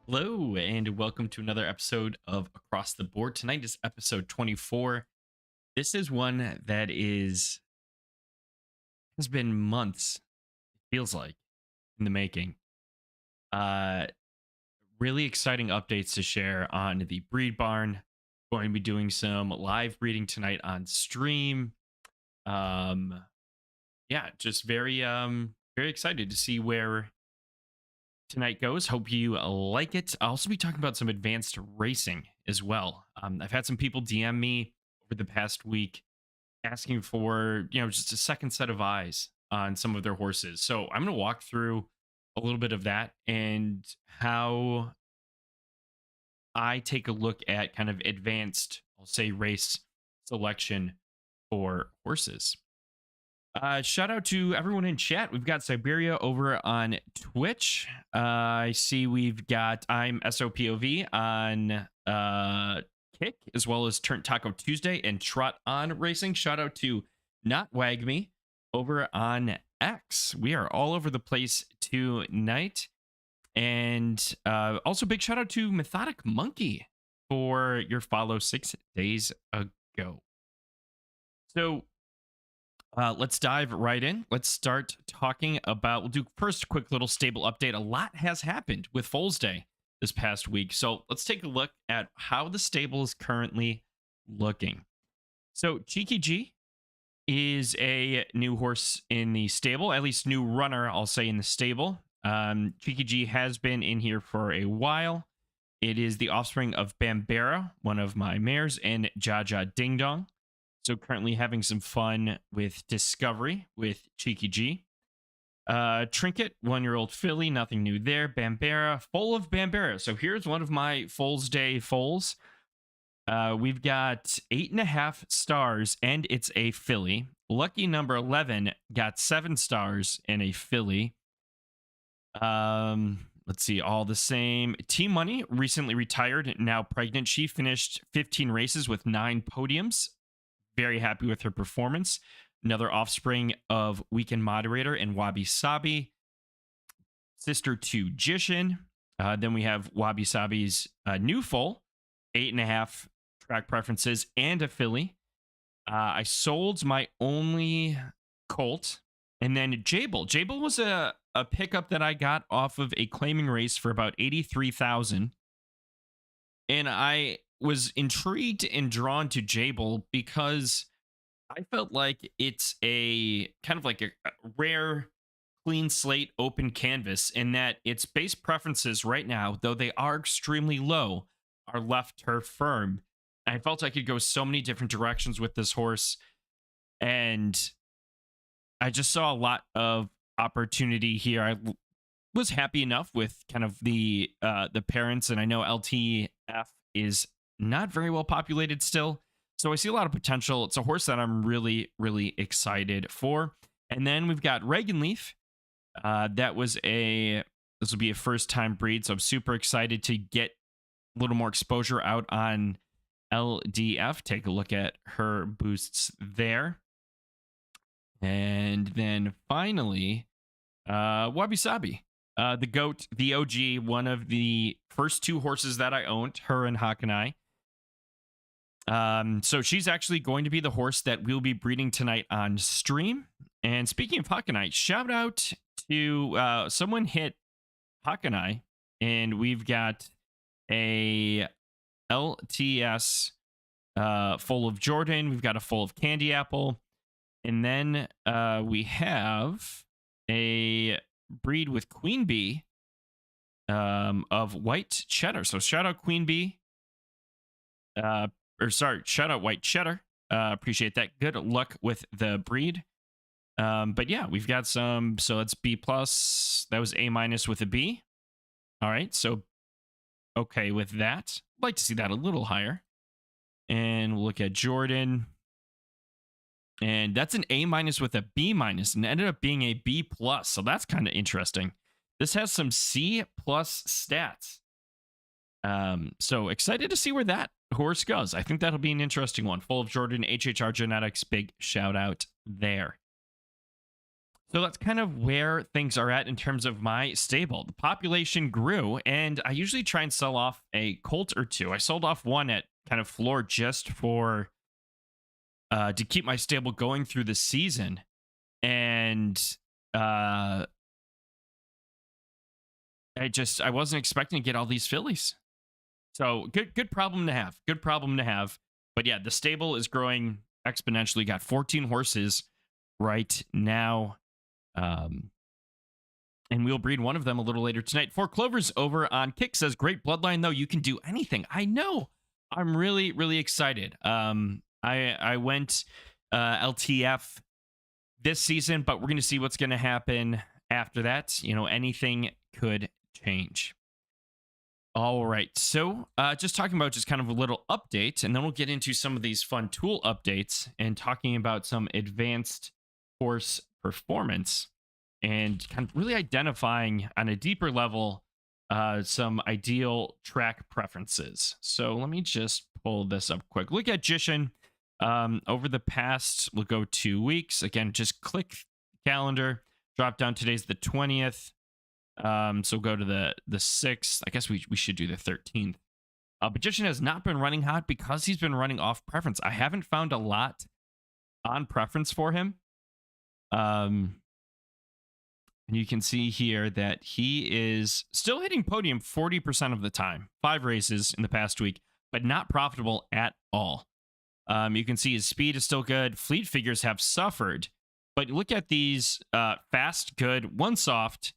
Hello, and welcome to another episode of Across the Board. Tonight is episode 24. This is one that has been months, feels like, in the making. Uh Really exciting updates to share on the breed barn. Going to be doing some live breeding tonight on stream. Um yeah, just very excited to see where tonight goes. Hope you like it. I'll also be talking about some advanced racing as well. I've had some people DM me over the past week asking for, just a second set of eyes on some of their horses. So I'm going to walk through a little bit of that and how I take a look at kind of advanced, I'll say, race selection for horses. Shout out to everyone in chat. We've got Siberia over on Twitch. I see we've got I'm SOPOV on Kick, as well as Turn Taco Tuesday and Trot on Racing. Shout out to Not Wag Me over on X. We are all over the place tonight. And also big shout out to Methodic Monkey for your follow 6 days ago. So let's dive right in. Let's start talking about, we'll do first a quick little stable update. A lot has happened with Foals Day this past week. So let's take a look at how the stable is currently looking. So Cheeky G is a new horse in the stable, at least new runner, I'll say, in the stable. Cheeky G has been in here for a while. It is the offspring of Bambera, one of my mares, and Jaja Ding Dong. So currently having some fun with Discovery with Cheeky G. Trinket, 1-year-old filly, nothing new there. Bambera, full of Bambera. So here's one of my Foals Day foals. We've got 8.5 stars, and it's a filly. Lucky number 11 got 7 stars and a filly. Let's see, all the same. Team Money recently retired, now pregnant. She finished 15 races with 9 podiums. Very happy with her performance. Another offspring of Weekend Moderator and Wabi Sabi. Sister to Jishin. Then we have Wabi Sabi's new foal, 8.5 track preferences, and a filly. I sold my only colt. And then Jable. Jable was a pickup that I got off of a claiming race for about 83,000. And I was intrigued and drawn to Jable because I felt like it's a kind of like a rare clean slate open canvas in that its base preferences right now, though they are extremely low, are left turf firm. I felt I could go so many different directions with this horse, and I just saw a lot of opportunity here. I was happy enough with kind of the parents, and I know LTF is not very well populated still, so I see a lot of potential. It's a horse that I'm really excited for. And then we've got Reagan Leaf. This will be a first time breed, so I'm super excited to get a little more exposure out on LDF. Take a look at her boosts there. And then finally, Wabi Sabi, the goat, the OG, one of the first 2 horses that I owned, her and Hakanai. So she's actually going to be the horse that we'll be breeding tonight on stream. And speaking of Hakanai, shout out to someone hit Hakanai, and we've got a LTS full of Jordan. We've got a full of Candy Apple. And then we have a breed with Queen Bee of White Cheddar. So shout out Queen Bee. Shout out White Cheddar. Appreciate that. Good luck with the breed. But yeah, we've got some. So that's B plus. That was A minus with a B. All right. So okay with that. I'd like to see that a little higher. And we'll look at Jordan. And that's an A minus with a B minus, and ended up being a B plus. So that's kind of interesting. This has some C plus stats. So excited to see where that horse goes. I think that'll be an interesting one. Full of Jordan, HHR Genetics, big shout out there. So that's kind of where things are at in terms of my stable. The population grew, and I usually try and sell off a colt or two. I sold off one at kind of floor just for to keep my stable going through the season, and uh, I wasn't expecting to get all these fillies. So good problem to have. Good problem to have. But yeah, the stable is growing exponentially. Got 14 horses right now. Um, and we'll breed one of them a little later tonight. Four Clovers over on Kick says, great bloodline, though. You can do anything. I know. I'm really, really excited. I went LTF this season, but we're going to see what's going to happen after that. You know, anything could change. All right. So just talking about just kind of a little update, and then we'll get into some of these fun tool updates and talking about some advanced horse performance and kind of really identifying on a deeper level some ideal track preferences. So let me just pull this up quick. Look at Jishin over the past, we'll go 2 weeks. Again, just click calendar, drop down. Today's the 20th. So go to the 6th. I guess we should do the 13th. But Jishin has not been running hot because he's been running off preference. I haven't found a lot on preference for him. And you can see here that he is still hitting podium 40% of the time. 5 races in the past week, but not profitable at all. You can see his speed is still good. Fleet figures have suffered. But look at these fast, good, 1 soft,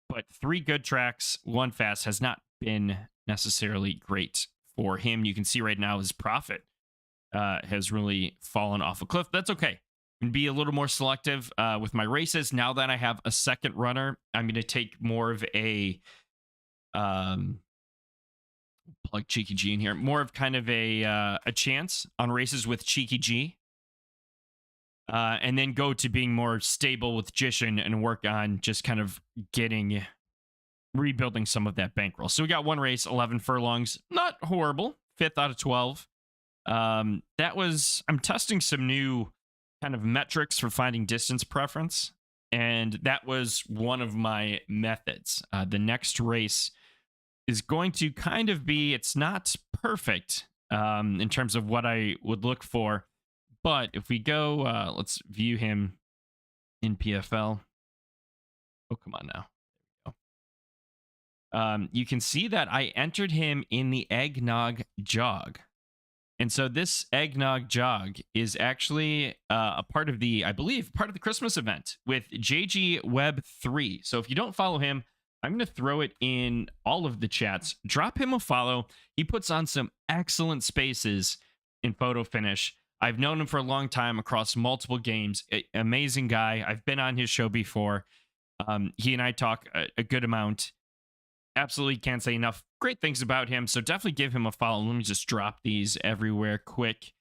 but 3 good tracks, 1 fast has not been necessarily great for him. You can see right now his profit has really fallen off a cliff. That's okay. And be a little more selective with my races. Now that I have a second runner, I'm going to take more of a plug Cheeky G in here, more of kind of a chance on races with Cheeky G, and then go to being more stable with Jishin and work on just kind of rebuilding some of that bankroll. So we got 1 race, 11 furlongs, not horrible, 5th out of 12. I'm testing some new kind of metrics for finding distance preference, and that was one of my methods. The next race is going to kind of be, it's not perfect in terms of what I would look for, but if we go, let's view him in PFL. Oh, come on now. There we go. You can see that I entered him in the eggnog jog. And so this eggnog jog is actually a part of the, I believe, part of the Christmas event with JG Web 3. So if you don't follow him, I'm going to throw it in all of the chats. Drop him a follow. He puts on some excellent spaces in photo finish. I've known him for a long time across multiple games. Amazing guy. I've been on his show before. He and I talk a good amount. Absolutely can't say enough great things about him. So definitely give him a follow. Let me just drop these everywhere quick.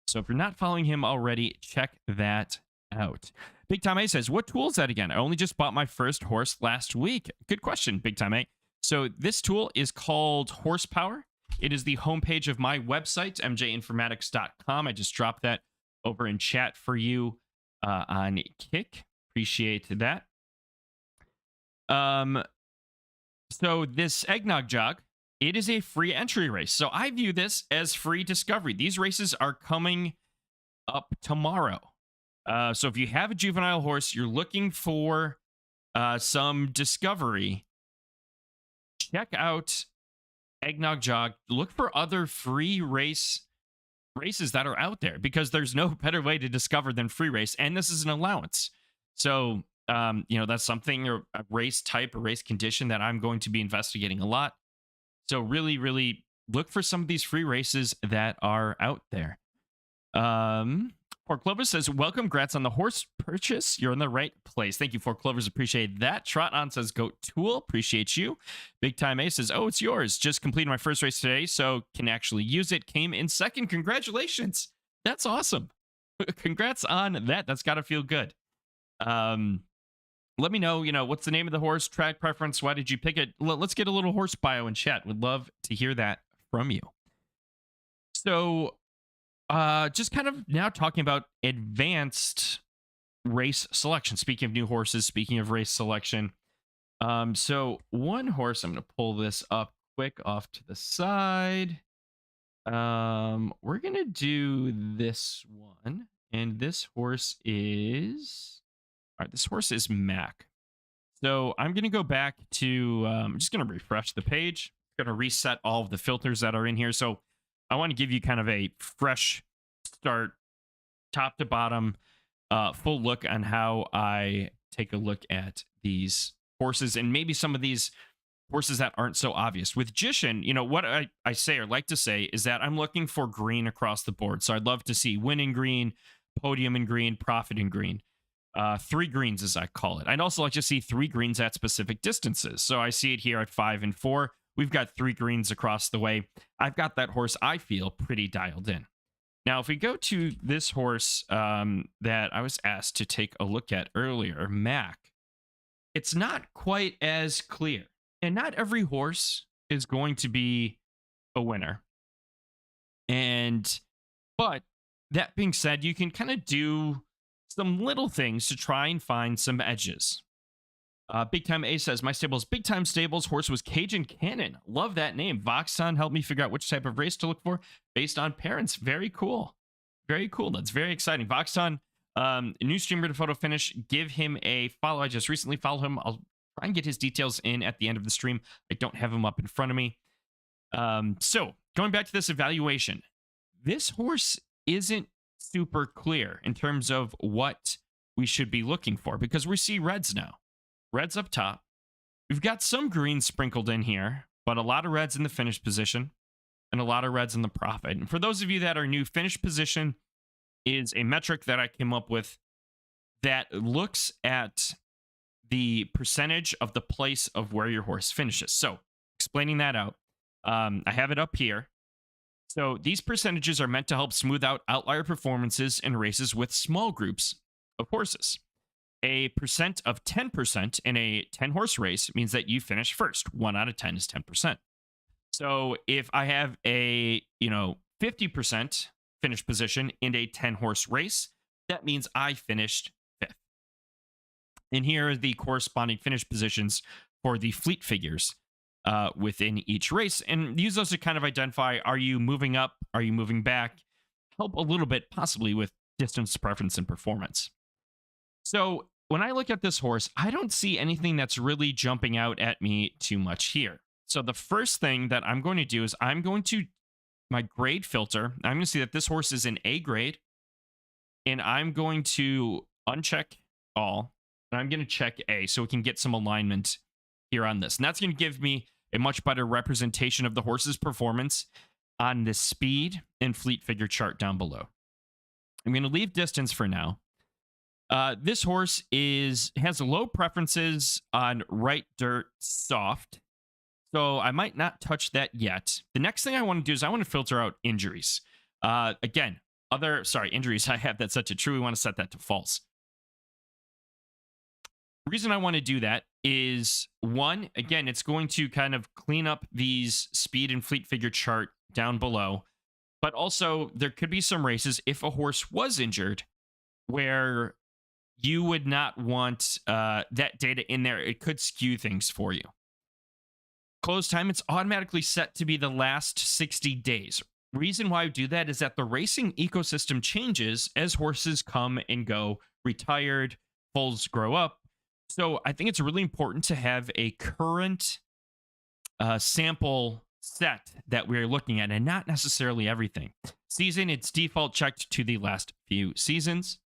So if you're not following him already, check that out. Big Time A says, what tool is that again? I only just bought my first horse last week. Good question, Big Time A. So this tool is called Horsepower. It is the homepage of my website, mjinformatics.com. I just dropped that over in chat for you on Kick. Appreciate that. So this eggnog jog, it is a free entry race. So I view this as free discovery. These races are coming up tomorrow. So if you have a juvenile horse, you're looking for some discovery, check out eggnog jog. Look for other free races that are out there, because there's no better way to discover than free race. And this is an allowance. So that's something, or a race type, a race condition that I'm going to be investigating a lot. So really, really look for some of these free races that are out there. Four Clovers says, welcome, congrats on the horse purchase. You're in the right place. Thank you, Four Clovers. Appreciate that. Trot On says, Goat Tool. Appreciate you. Big Time A says, oh, it's yours. Just completed my first race today, so can actually use it. Came in second. Congratulations. That's awesome. Congrats on that. That's got to feel good. Let me know, what's the name of the horse, track preference, why did you pick it? Let's get a little horse bio in chat. Would love to hear that from you. So, just kind of now talking about advanced race selection. Speaking of new horses, speaking of race selection, so one horse, I'm going to pull this up quick off to the side. We're going to do this one, and this horse is all right. This horse is Mac. So I'm going to go back to, I'm just going to refresh the page, going to reset all of the filters that are in here. So I want to give you kind of a fresh start, top to bottom, full look on how I take a look at these horses and maybe some of these horses that aren't so obvious. With Jishin, what I say or like to say is that I'm looking for green across the board. So I'd love to see win in green, podium in green, profit in green. 3 greens, as I call it. I'd also like to see 3 greens at specific distances. So I see it here at 5 and 4. We've got 3 greens across the way. I've got that horse, I feel, pretty dialed in. Now, if we go to this horse that I was asked to take a look at earlier, Mac, it's not quite as clear. And not every horse is going to be a winner. But that being said, you can kind of do some little things to try and find some edges. Big Time A says, my stables, Big Time Stables, horse was Cajun Cannon. Love that name. Voxon helped me figure out which type of race to look for based on parents. Very cool. Very cool. That's very exciting. Voxon, new streamer to photo finish. Give him a follow. I just recently followed him. I'll try and get his details in at the end of the stream. I don't have him up in front of me. So going back to this evaluation, this horse isn't super clear in terms of what we should be looking for because we see reds now. Reds up top. We've got some greens sprinkled in here, but a lot of reds in the finish position and a lot of reds in the profit. And for those of you that are new, finish position is a metric that I came up with that looks at the percentage of the place of where your horse finishes. So explaining that out, I have it up here. So these percentages are meant to help smooth out outlier performances in races with small groups of horses. A percent of 10% in a 10-horse race means that you finish first. 1 out of 10 is 10%. So if I have a, 50% finish position in a 10-horse race, that means I finished 5th. And here are the corresponding finish positions for the fleet figures within each race. And use those to kind of identify, are you moving up? Are you moving back? Help a little bit possibly with distance preference and performance. So when I look at this horse, I don't see anything that's really jumping out at me too much here. So the first thing that I'm going to do is I'm going to my grade filter. I'm going to see that this horse is an A grade, and I'm going to uncheck all, and I'm going to check A so we can get some alignment here on this. And that's going to give me a much better representation of the horse's performance on the speed and fleet figure chart down below. I'm going to leave distance for now. This horse has low preferences on right dirt soft, so I might not touch that yet. The next thing I want to do is I want to filter out injuries. Injuries. I have that set to true. We want to set that to false. The reason I want to do that is, one, again, it's going to kind of clean up these speed and fleet figure chart down below, but also there could be some races if a horse was injured where you would not want that data in there. It could skew things for you. Close time, it's automatically set to be the last 60 days. Reason why I do that is that the racing ecosystem changes as horses come and go, retired, foals grow up. So I think it's really important to have a current sample set that we're looking at and not necessarily everything. Season, it's default checked to the last few seasons.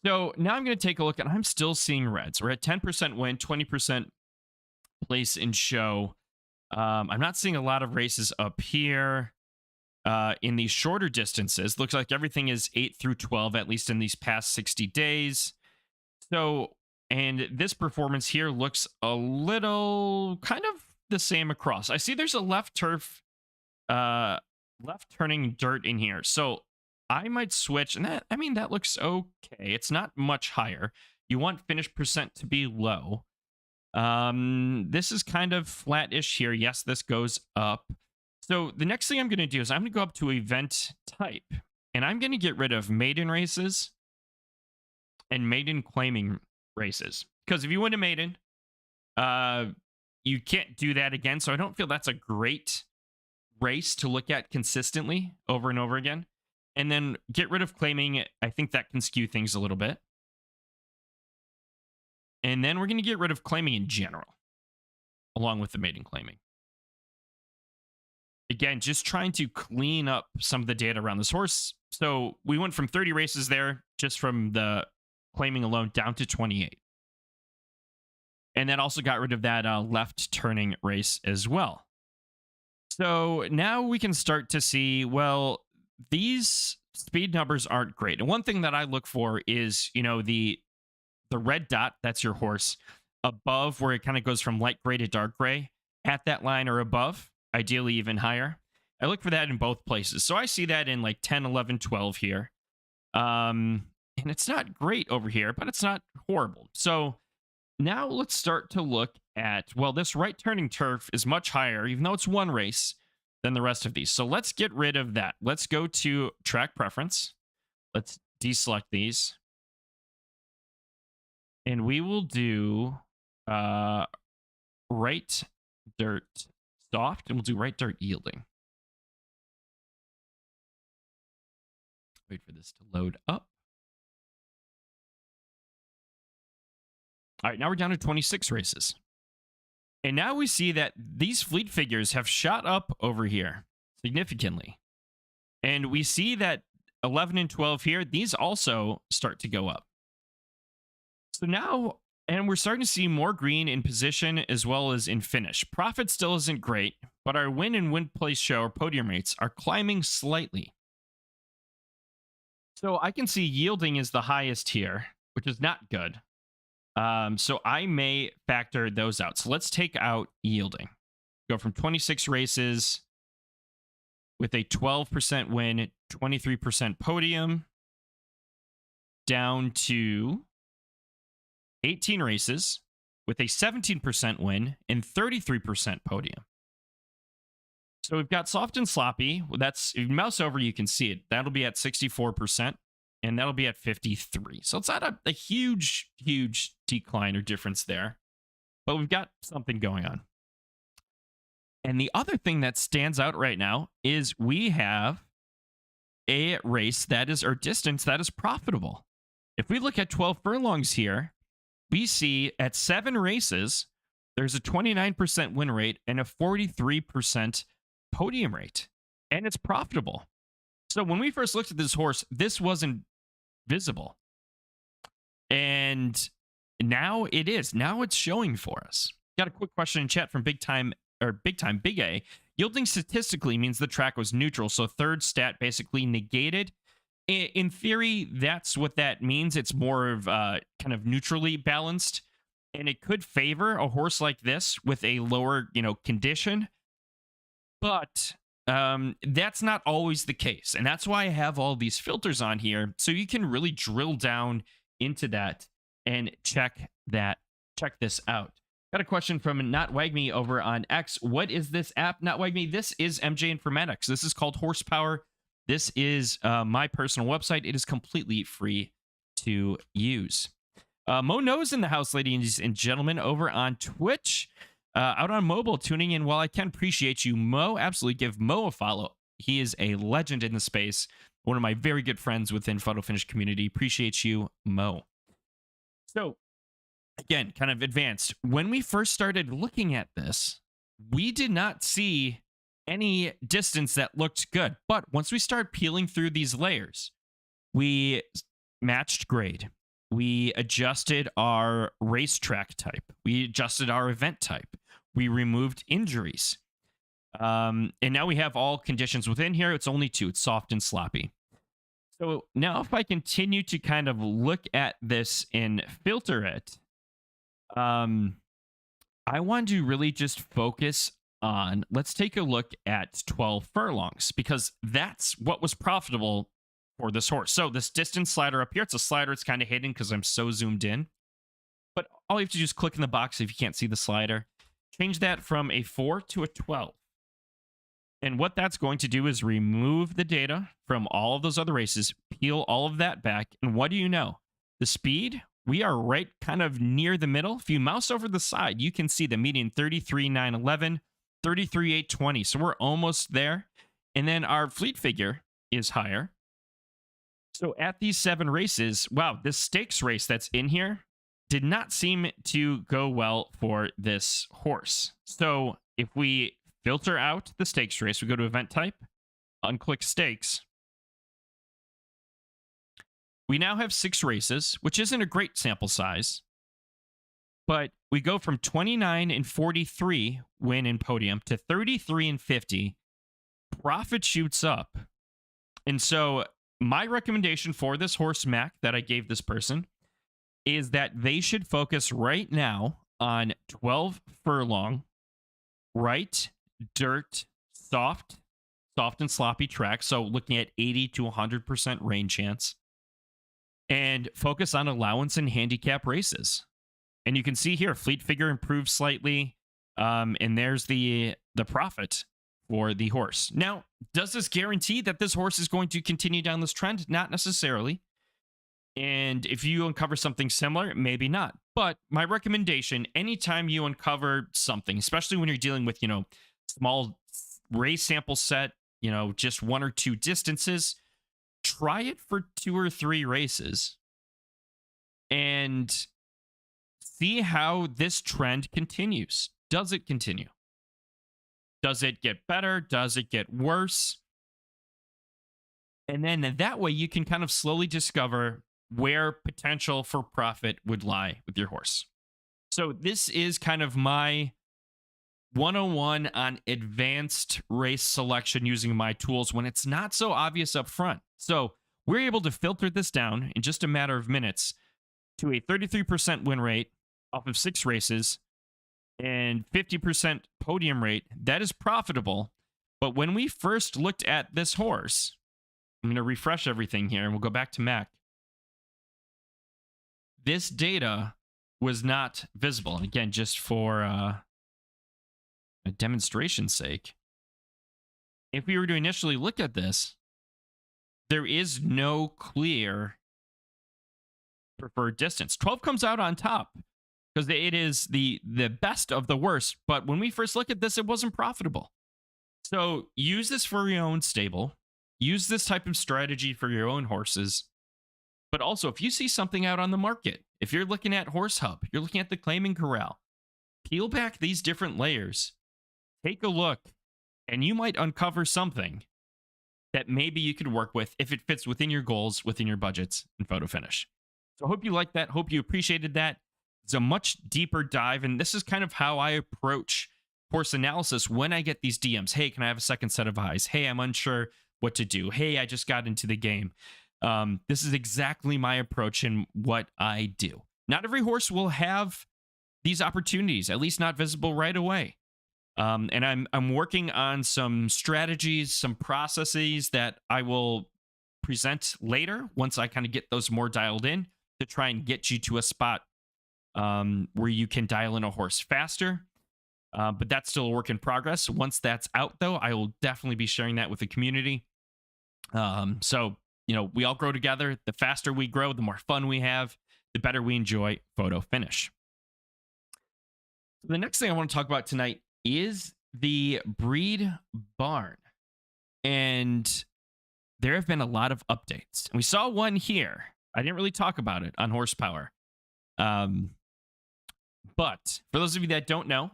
So now I'm going to take a look, and I'm still seeing reds. We're at 10% win, 20% place in show. I'm not seeing a lot of races up here in these shorter distances. Looks like everything is 8 through 12, at least in these past 60 days. So, and this performance here looks a little kind of the same across. I see there's a left turning dirt in here. So I might switch, and that looks okay. It's not much higher. You want finish percent to be low. This is kind of flat-ish here. Yes, this goes up. So the next thing I'm going to do is I'm going to go up to event type, and I'm going to get rid of maiden races and maiden claiming races. Because if you win a maiden, uh, you can't do that again. So I don't feel that's a great race to look at consistently over and over again. And then get rid of claiming. I think that can skew things a little bit. And then we're going to get rid of claiming in general, along with the maiden claiming. Again, just trying to clean up some of the data around this horse. So we went from 30 races there, just from the claiming alone, down to 28. And that also got rid of that left turning race as well. So now we can start to see, well, these speed numbers aren't great. And one thing that I look for is, the red dot, that's your horse, above where it kind of goes from light gray to dark gray, at that line or above, ideally even higher. I look for that in both places. So I see that in like 10, 11, 12 here. And it's not great over here, but it's not horrible. So now let's start to look at, well, this right turning turf is much higher, even though it's one race, than the rest of these. So let's get rid of that. Let's go to track preference. Let's deselect these. And we will do right dirt soft, and we'll do right dirt yielding. Wait for this to load up. All right, now we're down to 26 races. And now we see that these fleet figures have shot up over here significantly. And we see that 11 and 12 here, these also start to go up. So now, and we're starting to see more green in position as well as in finish. Profit still isn't great, but our win and win place show or podium rates are climbing slightly. So I can see yielding is the highest here, which is not good. So I may factor those out. So let's take out yielding. Go from 26 races with a 12% win, 23% podium, down to 18 races with a 17% win and 33% podium. So we've got soft and sloppy. That's, if you mouse over, you can see it. That'll be at 64%. And that'll be at 53. So it's not a huge, huge decline or difference there. But we've got something going on. And the other thing that stands out right now is we have a race that is, or distance that is profitable. If we look at 12 furlongs here, we see at 7 races, there's a 29% win rate and a 43% podium rate. And it's profitable. So when we first looked at this horse, this wasn't visible. And now it is. Now it's showing for us. Got a quick question in chat from Big Time Big A. Yielding statistically means the track was neutral, so third stat basically negated. In theory, that's what that means. It's more of kind of neutrally balanced, and it could favor a horse like this with a lower, condition. But that's not always the case, and that's why I have all these filters on here, so you can really drill down into that and check this out. Got a question from Not Wag Me over on X. What is this app? Not Wag Me. This is MJ Informatics. This is called Horsepower. This is my personal website. It is completely free to use. Mo Knows in the house, ladies and gentlemen, over on Twitch. Out on mobile, tuning in. While I can appreciate you, Mo, absolutely give Mo a follow. He is a legend in the space. One of my very good friends within Photo Finish community. Appreciate you, Mo. So, again, kind of advanced. When we first started looking at this, we did not see any distance that looked good. But once we start peeling through these layers, we matched grade. We adjusted our racetrack type. We adjusted our event type. We removed injuries. And now we have all conditions within here. It's only 2. It's soft and sloppy. So now if I continue to kind of look at this and filter it, I want to really just focus on, let's take a look at 12 furlongs, because that's what was profitable for this horse. So this distance slider up here, it's a slider. It's kind of hidden because I'm so zoomed in. But all you have to do is click in the box if you can't see the slider. Change that from a 4 to a 12. And what that's going to do is remove the data from all of those other races, peel all of that back. And what do you know? the speed, we are right kind of near the middle. If you mouse over the side, you can see the median 33,911, 33,820. So we're almost there. And then our fleet figure is higher. So at these 7 races, wow, this stakes race that's in here did not seem to go well for this horse. So if we filter out the stakes race, we go to event type, unclick stakes. We now have 6 races, which isn't a great sample size, but we go from 29 and 43 win in podium to 33 and 50. Profit shoots up. And so my recommendation for this horse, Mac, that I gave this person is that they should focus right now on 12 furlong, right, dirt, soft and sloppy track. So looking at 80 to 100% rain chance. And focus on allowance and handicap races. And you can see here, fleet figure improved slightly. And there's the profit for the horse. Now, does this guarantee that this horse is going to continue down this trend? Not necessarily. And if you uncover something similar, maybe not. But my recommendation, anytime you uncover something, especially when you're dealing with, small race sample set, just 1 or 2 distances, try it for 2 or 3 races and see how this trend continues. Does it continue? Does it get better? Does it get worse? And then that way you can kind of slowly discover where potential for profit would lie with your horse. So this is kind of my 101 on advanced race selection using my tools when it's not so obvious up front. So we're able to filter this down in just a matter of minutes to a 33% win rate off of 6 races and 50% podium rate. That is profitable. But when we first looked at this horse, I'm going to refresh everything here and we'll go back to Mac. This data was not visible. And again, just for a demonstration's sake, if we were to initially look at this, there is no clear preferred distance. 12 comes out on top because it is the best of the worst. But when we first look at this, it wasn't profitable. So use this for your own stable. Use this type of strategy for your own horses. But also, if you see something out on the market, if you're looking at Horse Hub, you're looking at the Claiming Corral, peel back these different layers, take a look, and you might uncover something that maybe you could work with if it fits within your goals, within your budgets, and photo finish. So I hope you liked that. Hope you appreciated that. It's a much deeper dive, and this is kind of how I approach horse analysis when I get these DMs. Hey, can I have a second set of eyes? Hey, I'm unsure what to do. Hey, I just got into the game. This is exactly my approach and what I do. Not every horse will have these opportunities, at least not visible right away. And I'm working on some strategies, some processes that I will present later once I kind of get those more dialed in to try and get you to a spot where you can dial in a horse faster. But that's still a work in progress. Once that's out, though, I will definitely be sharing that with the community. So, we all grow together. The faster we grow, the more fun we have, the better we enjoy photo finish. The next thing I want to talk about tonight is the breed barn. And there have been a lot of updates. And we saw one here. I didn't really talk about it on horsepower. But for those of you that don't know,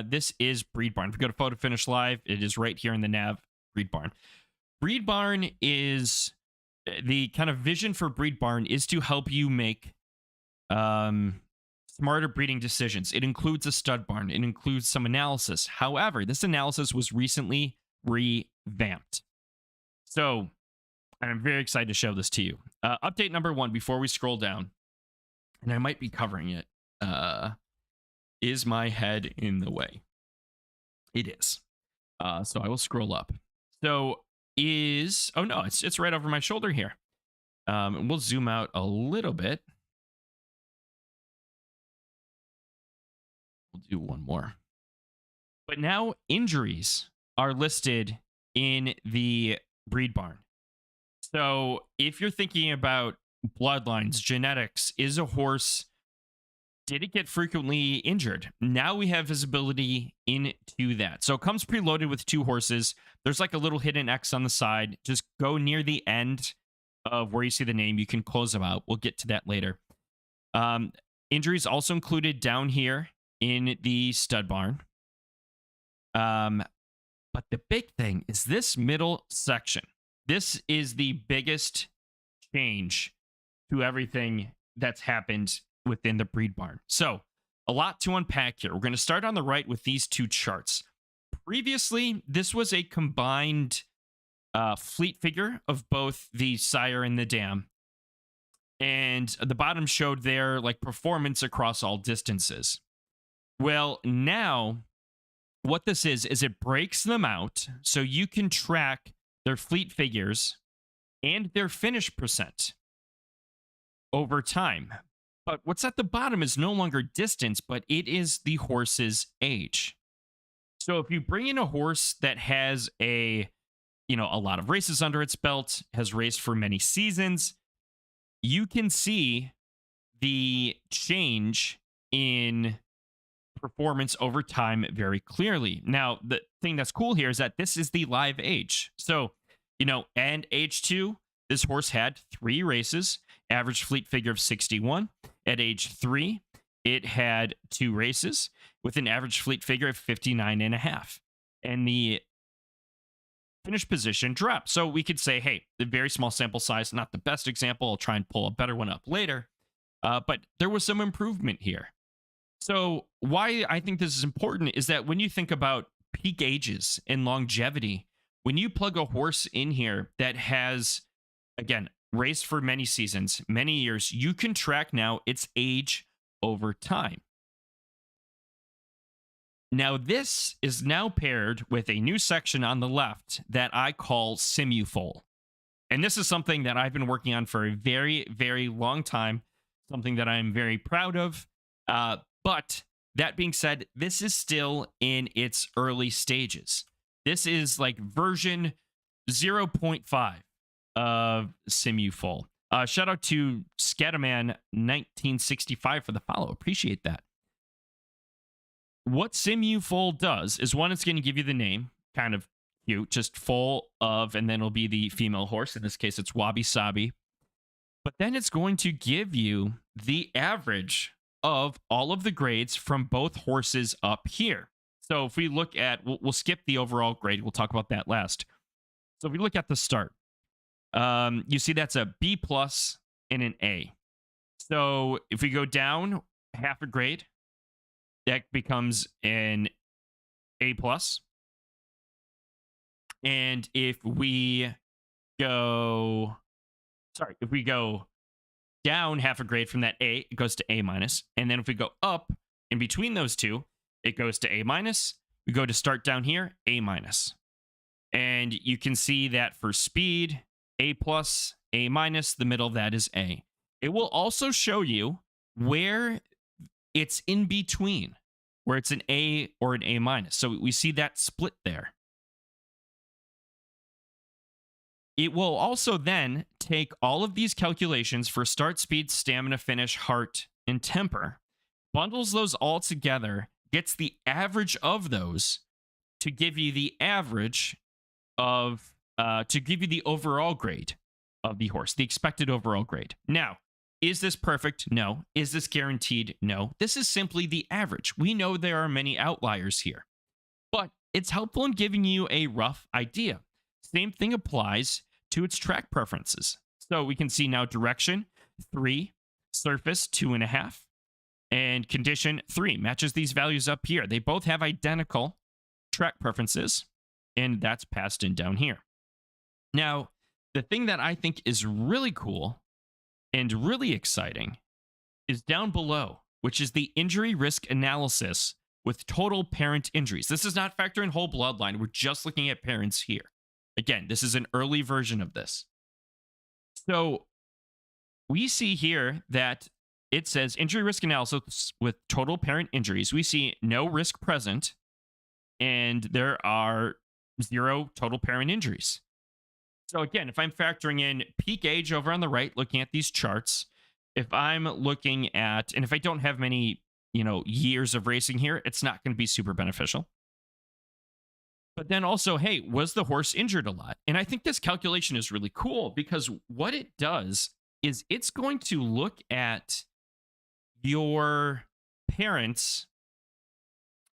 this is Breed Barn. If you go to Photo Finish Live, it is right here in the nav, Breed Barn. Breed Barn is the kind of vision for Breed Barn is to help you make smarter breeding decisions. It includes a stud barn. It includes some analysis. However, this analysis was recently revamped. So I'm very excited to show this to you. Update number 1 before we scroll down, and I might be covering it. Is my head in the way? It is. So I will scroll up. So oh no, it's right over my shoulder here. And we'll zoom out a little bit. We'll do one more. But now injuries are listed in the breed barn. So if you're thinking about bloodlines, genetics. Is a horse, did it get frequently injured? Now we have visibility into that. So it comes preloaded with 2 horses. There's like a little hidden X on the side. Just go near the end of where you see the name. You can close them out. We'll get to that later. Injuries also included down here in the stud barn. But the big thing is this middle section. This is the biggest change to everything that's happened within the breed barn. So a lot to unpack here. We're going to start on the right with these 2 charts. Previously, this was a combined fleet figure of both the sire and the dam. And the bottom showed their like performance across all distances. Well, now what this is it breaks them out so you can track their fleet figures and their finish percent over time. But what's at the bottom is no longer distance, but it is the horse's age. So if you bring in a horse that has a lot of races under its belt, has raced for many seasons, you can see the change in performance over time very clearly. Now, the thing that's cool here is that this is the live age. So, and age 2, this horse had 3 races, average fleet figure of 61. At age 3, it had 2 races with an average fleet figure of 59.5. And the finish position dropped. So we could say, hey, the very small sample size, not the best example. I'll try and pull a better one up later. But there was some improvement here. So why I think this is important is that when you think about peak ages and longevity, when you plug a horse in here that has, again, raced for many seasons, many years, you can track now its age over time. Now, this is now paired with a new section on the left that I call SimuFoal. And this is something that I've been working on for a very, very long time, something that I'm very proud of. But that being said, this is still in its early stages. This is like version 0.5 of SimuFoal. Shout out to Scataman1965 for the follow. Appreciate that. What SimuFoal does is, one, it's going to give you the name, kind of cute, just full of, and then it'll be the female horse. In this case, it's Wabi Sabi. But then it's going to give you the average of all of the grades from both horses up here. So if we look at, we'll skip the overall grade. We'll talk about that last. So if we look at the start, you see that's a B plus and an A. So if we go down half a grade, that becomes an A plus. And if we go down half a grade from that A, it goes to A minus. And then if we go up in between those two, it goes to A minus. We go to start down here, A minus. And you can see that for speed, A plus, A minus, the middle of that is A. It will also show you where it's in between, where it's an A or an A minus. So we see that split there. It will also then take all of these calculations for start, speed, stamina, finish, heart, and temper, bundles those all together, gets the average of those to give you the average of, to give you the overall grade of the horse, the expected overall grade. Now, is this perfect? No. Is this guaranteed? No. This is simply the average. We know there are many outliers here, but it's helpful in giving you a rough idea. Same thing applies to its track preferences. So we can see now direction 3, surface 2.5, and condition 3 matches these values up here. They both have identical track preferences, and that's passed in down here. Now, the thing that I think is really cool and really exciting is down below, which is the injury risk analysis with total parent injuries. This does not factor in whole bloodline. We're just looking at parents here. Again, this is an early version of this. So we see here that it says injury risk analysis with total parent injuries. We see no risk present, and there are 0 total parent injuries. So again, if I'm factoring in peak age over on the right, looking at these charts, if I'm looking at, and if I don't have many, years of racing here, it's not going to be super beneficial. But then also, hey, was the horse injured a lot? And I think this calculation is really cool because what it does is it's going to look at your parents'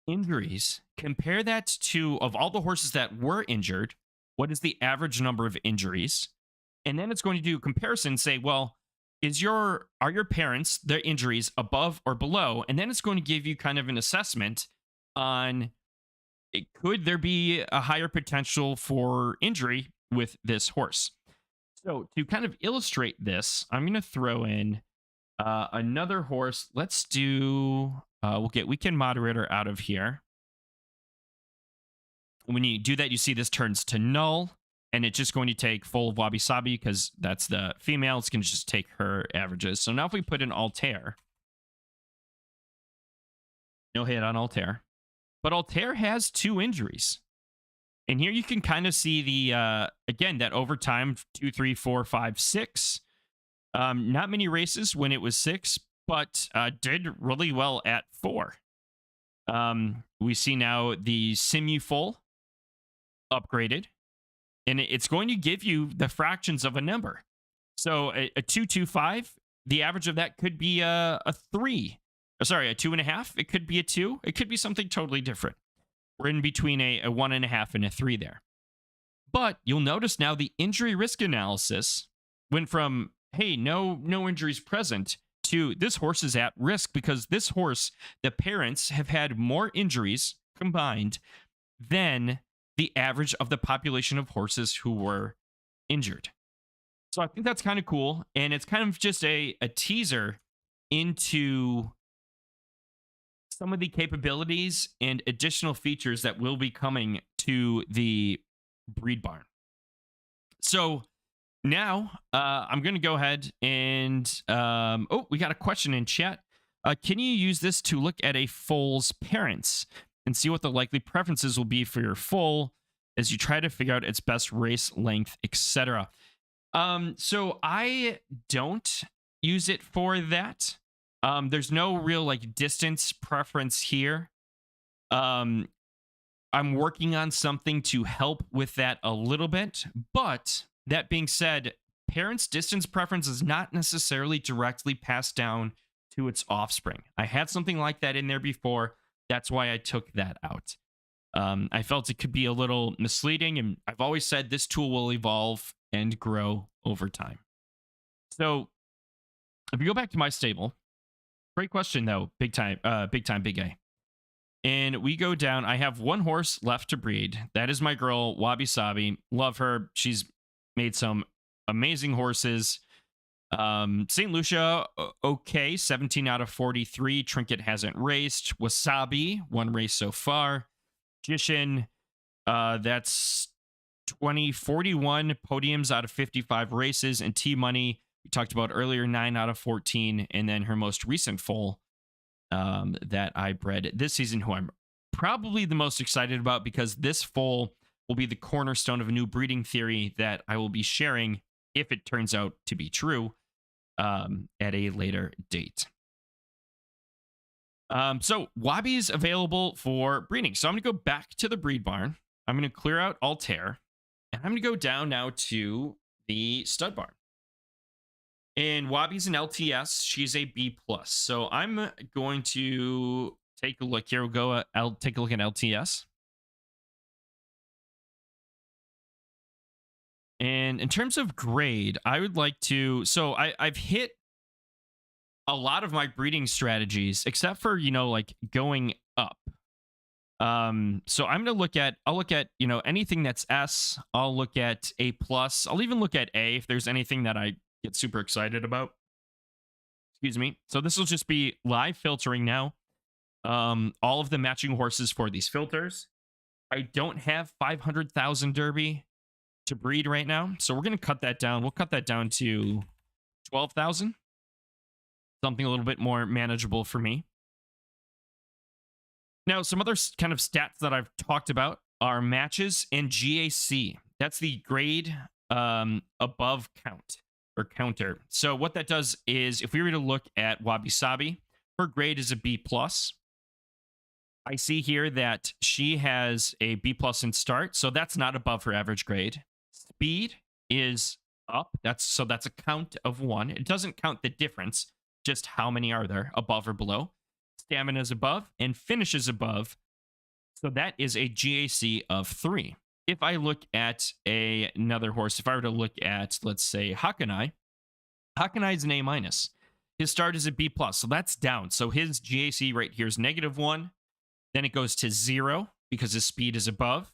injuries, compare that to, of all the horses that were injured, what is the average number of injuries? And then it's going to do a comparison, say, well, are your parents, their injuries above or below? And then it's going to give you kind of an assessment on could there be a higher potential for injury with this horse. So to kind of illustrate this, I'm going to throw in another horse. Let's do we'll get weekend moderator out of here. When you do that, you see this turns to null, and it's just going to take full of Wabi Sabi because that's the female. It's going to just take her averages. So now if we put in Altair, no hit on Altair, but Altair has 2 injuries. And here you can kind of see the, again, that over time, 2, 3, 4, 5, 6. Not many races when it was 6, but did really well at 4. We see now the SimuFoals upgraded, and it's going to give you the fractions of a number. So a 225, the average of that could be a 3. Sorry, a 2.5. It could be a 2. It could be something totally different. We're in between a 1.5 and a 3 there. But you'll notice now the injury risk analysis went from, hey, no injuries present, to this horse is at risk because this horse, the parents have had more injuries combined than the average of the population of horses who were injured. So I think that's kind of cool. And it's kind of just a teaser into some of the capabilities and additional features that will be coming to the breed barn. So now I'm going to go ahead and we got a question in chat. Can you use this to look at a foal's parents and see what the likely preferences will be for your foal as you try to figure out its best race length, etc.? So I don't use it for that. There's no real like distance preference here. I'm working on something to help with that a little bit, but that being said, parents' distance preference is not necessarily directly passed down to its offspring. I had something like that in there before. That's why I took that out. I felt it could be a little misleading, and I've always said this tool will evolve and grow over time. So if you go back to my stable, great question though, big time, big A. And we go down. I have 1 horse left to breed. That is my girl, Wabi Sabi. Love her. She's made some amazing horses. St. Lucia, okay, 17 out of 43. Trinket hasn't raced. Wasabi, 1 race so far. Jishin, that's 41 podiums out of 55 races. And T-Money, we talked about earlier, 9 out of 14. And then her most recent foal that I bred this season, who I'm probably the most excited about because this foal will be the cornerstone of a new breeding theory that I will be sharing if it turns out to be true at a later date. So Wabi's available for breeding. So I'm going to go back to the breed barn. I'm going to clear out Altair, and I'm going to go down now to the stud barn. And Wabi's an LTS. She's a B+. So I'm going to take a look here. We'll go, I'll take a look at LTS. And in terms of grade, I would like to, so I've hit a lot of my breeding strategies, except for, like going up. So I'm going to I'll look at, anything that's S, I'll look at A+, I'll even look at A if there's anything that I get super excited about. Excuse me. So this will just be live filtering now. All of the matching horses for these filters. I don't have 500,000 Derby to breed right now, so we're going to cut that down. We'll cut that down to 12,000. Something a little bit more manageable for me. Now, some other kind of stats that I've talked about are matches and GAC. That's the grade above count or counter. So what that does is, if we were to look at Wabi Sabi, her grade is a B plus. I see here that she has a B plus in start, so that's not above her average grade. Speed is up. That's a count of 1. It doesn't count the difference, just how many are there above or below. Stamina is above and finish is above. So that is a GAC of 3. If I look at another horse, if I were to look at, let's say, Hakanai is an A minus. His start is a B plus, so that's down. So his GAC right here is -1. Then it goes to 0 because his speed is above.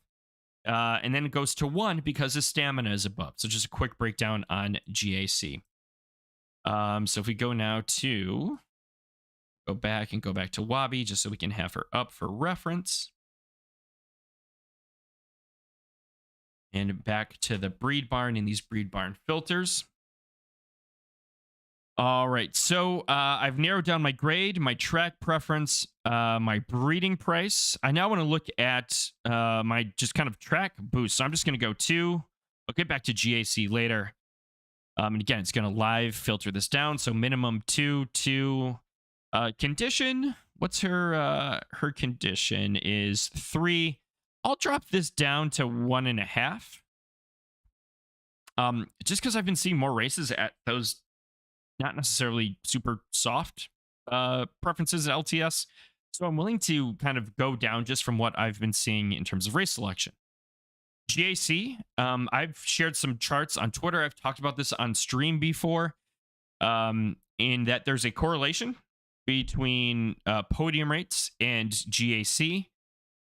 And then it goes to 1 because his stamina is above. So just a quick breakdown on GAC. So if we go now to go back to Wabi, just so we can have her up for reference. And back to the breed barn and these breed barn filters. All right, so I've narrowed down my grade, my track preference, my breeding price. I now want to look at my just kind of track boost. So I'm just going to go 2. I'll get back to GAC later. And again, it's going to live filter this down. So minimum 2, 2. Condition, what's her condition is 3. I'll drop this down to 1.5. Just because I've been seeing more races at those not necessarily super soft preferences at LTS. So I'm willing to kind of go down just from what I've been seeing in terms of race selection. GAC, I've shared some charts on Twitter. I've talked about this on stream before, in that there's a correlation between podium rates and GAC.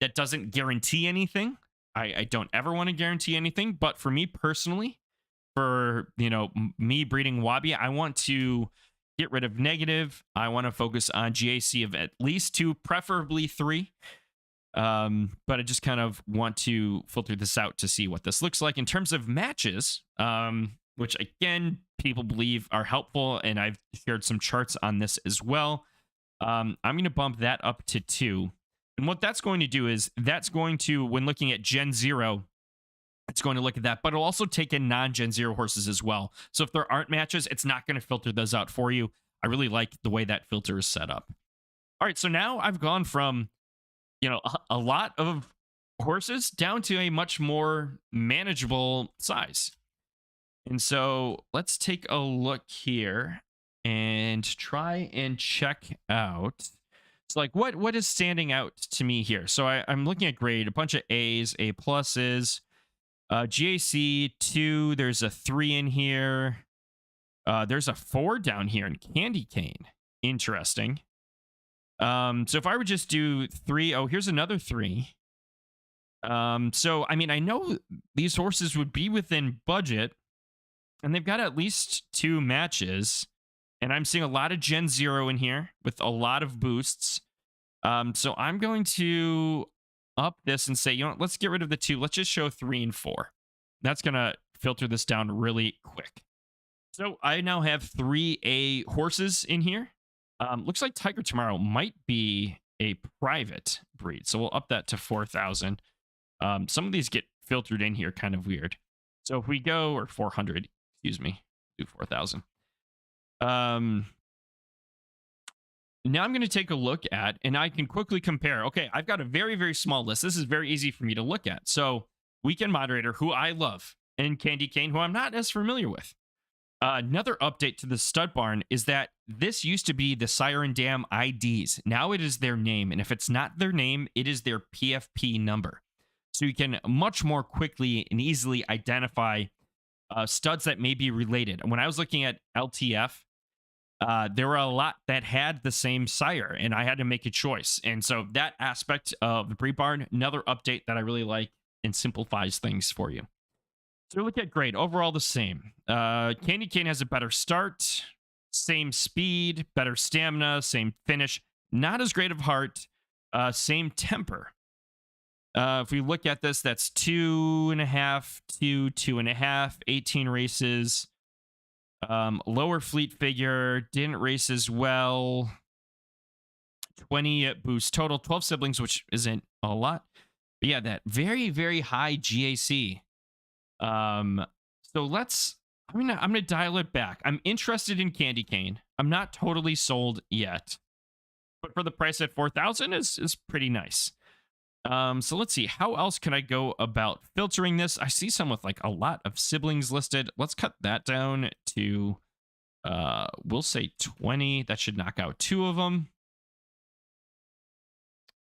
That doesn't guarantee anything. I don't ever want to guarantee anything, but for me personally, for me breeding Wabi, I want to get rid of negative. I want to focus on GAC of at least 2, preferably 3. But I just kind of want to filter this out to see what this looks like in terms of matches, which again, people believe are helpful. And I've shared some charts on this as well. I'm going to bump that up to 2. And what that's going to do is that's going to, when looking at Gen 0, it's going to look at that, but it'll also take in non-Gen 0 horses as well. So if there aren't matches, it's not going to filter those out for you. I really like the way that filter is set up. All right, so now I've gone from, a lot of horses down to a much more manageable size. And so let's take a look here and try and check out. So like what is standing out to me here? So I'm looking at grade, a bunch of A's, A pluses. GAC 2, there's a 3 in here. There's a 4 down here in Candy Cane. Interesting. So if I would just do 3, oh, here's another 3. So I mean, I know these horses would be within budget, and they've got at least 2 matches, and I'm seeing a lot of Gen 0 in here with a lot of boosts. So I'm going to up this and say, let's get rid of the 2. Let's just show 3 and 4. That's going to filter this down really quick. So I now have 3A horses in here. Looks like Tiger Tomorrow might be a private breed. So we'll up that to 4,000. Some of these get filtered in here kind of weird. So if we go, or 400, excuse me, do 4,000. Now I'm going to take a look at, and I can quickly compare. Okay, I've got a very, very small list. This is very easy for me to look at. So Weekend Moderator, who I love, and Candy Cane, who I'm not as familiar with. Another update to the stud barn is that this used to be the Siren Dam IDs. Now it is their name, and if it's not their name, it is their PFP number. So you can much more quickly and easily identify studs that may be related. And when I was looking at LTF, there were a lot that had the same sire, and I had to make a choice. And so that aspect of the breed barn, another update that I really like and simplifies things for you. So look at grade, overall the same. Candy Cane has a better start, same speed, better stamina, same finish, not as great of heart, same temper. If we look at this, that's 2.5 to 2.5, 18 races. Lower fleet figure, didn't race as well. 20 boost total, 12 siblings, which isn't a lot. But yeah, that very, very high GAC. So I'm gonna dial it back. I'm interested in candy cane. I'm not totally sold yet, but for the price at 4,000 is pretty nice. So let's see. How else can I go about filtering this? I see some with like a lot of siblings listed. Let's cut that down to we'll say 20. That should knock out 2 of them.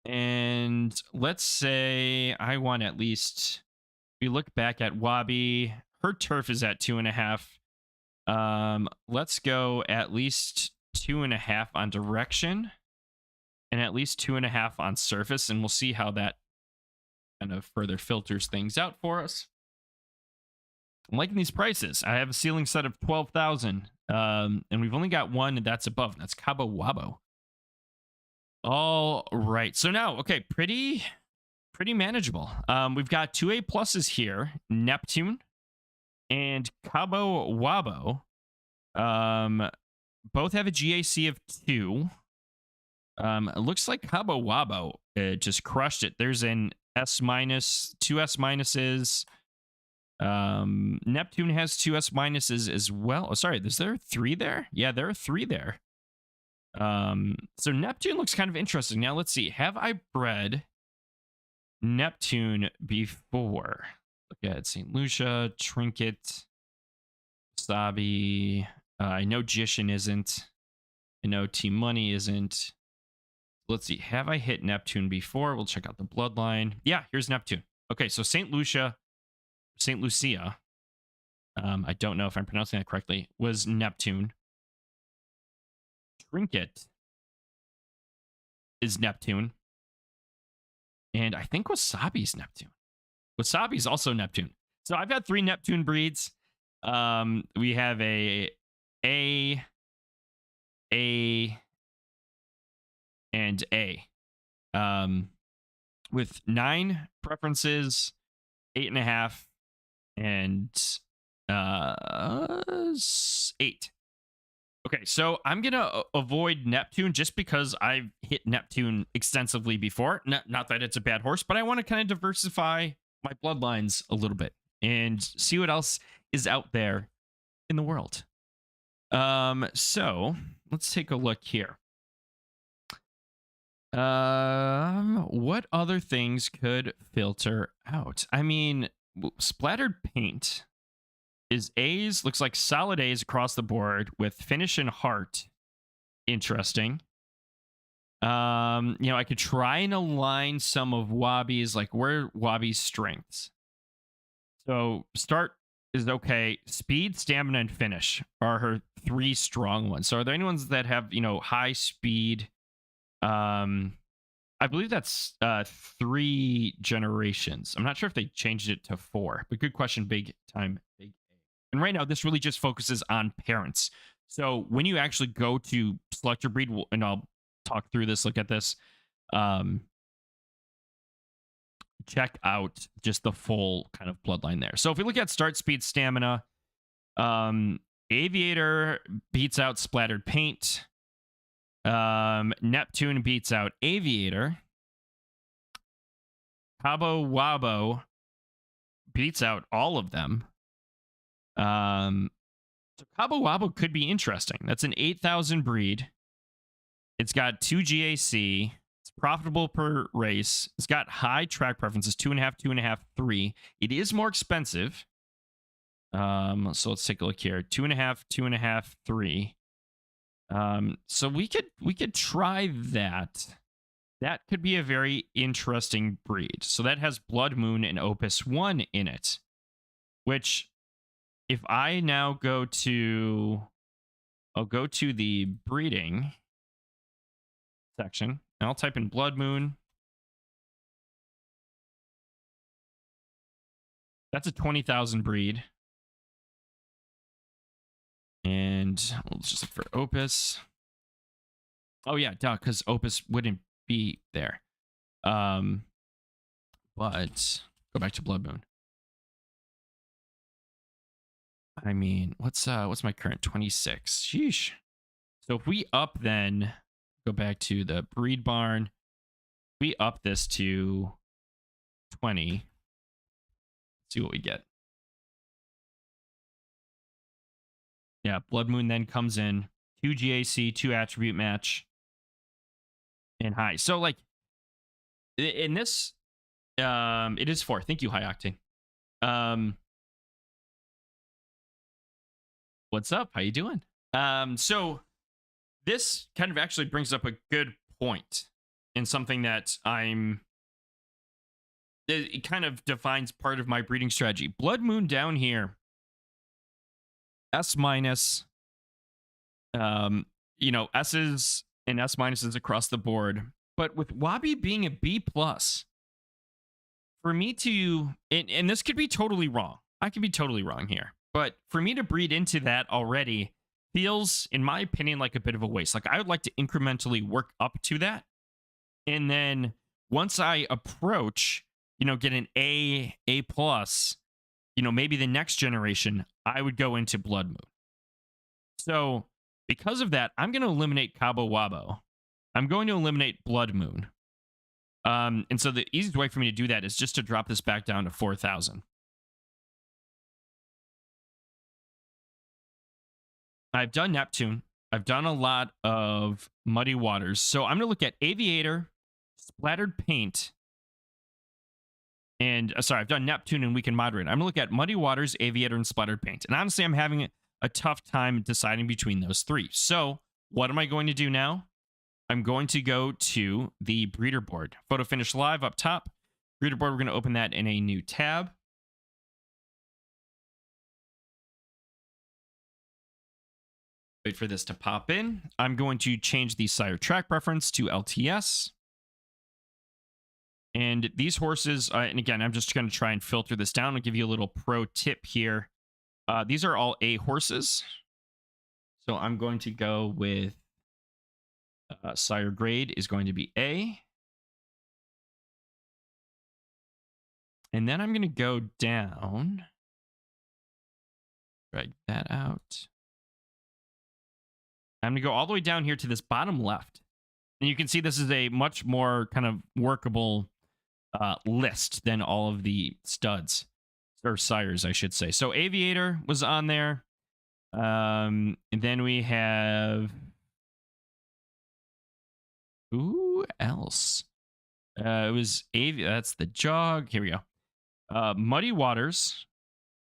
And let's say I want at least, we look back at Wabi. Her turf is at 2.5. Let's go at least 2.5 on direction and at least 2.5 on surface, and we'll see how that kind of further filters things out for us. I'm liking these prices. I have a ceiling set of 12,000, and we've only got one that's above. That's Cabo Wabo. All right. So now, okay, pretty manageable. We've got 2A pluses here, Neptune and Cabo Wabo. Both have a GAC of 2. It looks like Cabo Wabo just crushed it. There's an S minus, 2 S minuses. Neptune has 2 S minuses as well. Oh, sorry, is there 3 there? Yeah, there are 3 there. So Neptune looks kind of interesting. Now let's see. Have I bred Neptune before? Look at St. Lucia, Trinket, Sabi. I know Jishin isn't. I know Team Money isn't. Let's see. Have I hit Neptune before? We'll check out the bloodline. Yeah, here's Neptune. Okay, so St. Lucia, I don't know if I'm pronouncing that correctly, was Neptune. Trinket is Neptune. And I think Wasabi's Neptune. Wasabi's also Neptune. So I've had 3 Neptune breeds. We have a, and A. With 9 preferences, 8.5, and 8. Okay, so I'm gonna avoid Neptune just because I've hit Neptune extensively before. Not that it's a bad horse, but I want to kind of diversify my bloodlines a little bit and see what else is out there in the world. So let's take a look here. What other things could filter out? I mean, splattered paint is A's, looks like solid A's across the board with finish and heart. Interesting. I could try and align some of Wabi's, like where Wabi's strengths. So start is okay. Speed, stamina, and finish are her 3 strong ones. So are there any ones that have, high speed? I believe that's 3 generations. I'm not sure if they changed it to 4, but good question. Big time, big. And right now, this really just focuses on parents. So when you actually go to select your breed, and I'll talk through this, look at this, check out just the full kind of bloodline there. So if we look at start, speed, stamina, Aviator beats out splattered paint. Neptune beats out Aviator. Cabo Wabo beats out all of them. So Cabo Wabo could be interesting. That's an 8,000 breed. It's got 2 GAC. It's profitable per race. It's got high track preferences, 2.5, 2.5, 3. It is more expensive. So let's take a look here. 2.5, 2.5, 3. So we could try that. That could be a very interesting breed. So that has Blood Moon and Opus 1 in it, which if I now I'll go to the breeding section and I'll type in Blood Moon. That's a 20,000 breed. And let's just look for Opus. Oh yeah, duh, because Opus wouldn't be there. But go back to Blood Moon. I mean, what's my current 26? Sheesh. So if we up then go back to the breed barn, we up this to 20. See what we get. Yeah, Blood Moon then comes in 2 GAC, 2 attribute match, and high. So like in this, it is 4. Thank you, High Octane. What's up? How you doing? So this kind of actually brings up a good point and something that it kind of defines part of my breeding strategy. Blood Moon down here, S minus, S's and S minuses across the board. But with Wabi being a B plus, for me to, and this could be totally wrong. I could be totally wrong here. But for me to breed into that already feels, in my opinion, like a bit of a waste. Like I would like to incrementally work up to that. And then once I approach, get an A plus, maybe the next generation, I would go into Blood Moon. So because of that, I'm going to eliminate Cabo Wabo. I'm going to eliminate Blood Moon. And so the easiest way for me to do that is just to drop this back down to 4,000. I've done Neptune. I've done a lot of Muddy Waters. So I'm going to look at Aviator, Splattered Paint, and sorry, I've done Neptune and Weekend Moderate. I'm going to look at Muddy Waters, Aviator, and Splattered Paint. And honestly, I'm having a tough time deciding between those three. So what am I going to do now? I'm going to go to the breeder board. Photo finish live up top. Breeder board, we're going to open that in a new tab. Wait for this to pop in. I'm going to change the sire track preference to LTS. And these horses, and again, I'm just going to try and filter this down and give you a little pro tip here. These are all A horses. So I'm going to go with sire grade is going to be A. And then I'm going to go down. Drag that out. I'm going to go all the way down here to this bottom left. And you can see this is a much more kind of workable list than all of the studs. Or sires, I should say. So Aviator was on there. And then we have... Who else? It was that's the jog. Here we go. Muddy Waters,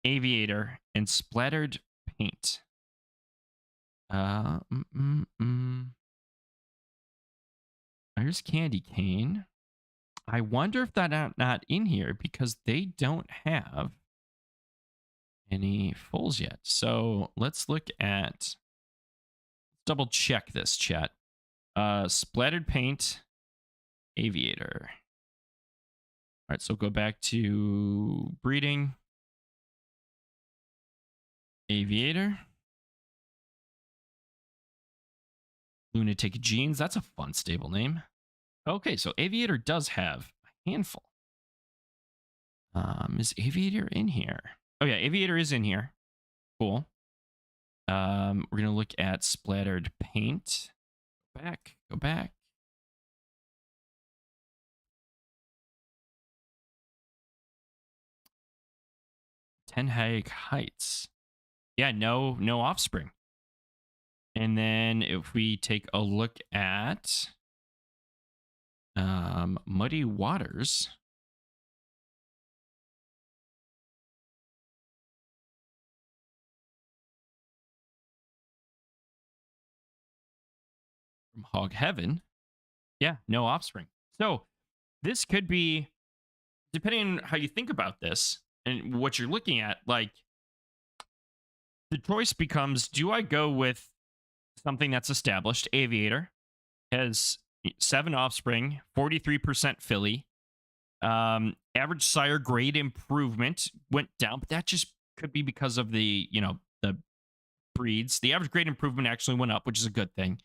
Aviator, and Splattered Paint. There's Candy Cane. I wonder if that's not in here because they don't have any foals yet. So let's look at, double check this, chat. Splattered Paint, Aviator. All right, so go back to breeding. Aviator. Lunatic Jeans. That's a fun stable name. Okay, so Aviator does have a handful. Is Aviator in here? Oh yeah, Aviator is in here. Cool. We're gonna look at Splattered Paint. Go back. Ten Hag Heights. Yeah, no offspring. And then if we take a look at Muddy Waters. From Hog Heaven. Yeah, no offspring. So this could be, depending on how you think about this and what you're looking at, like the choice becomes, do I go with something that's established? Aviator has 7 offspring, 43% filly. Average sire grade improvement went down, but that just could be because of the breeds. The average grade improvement actually went up, which is a good thing.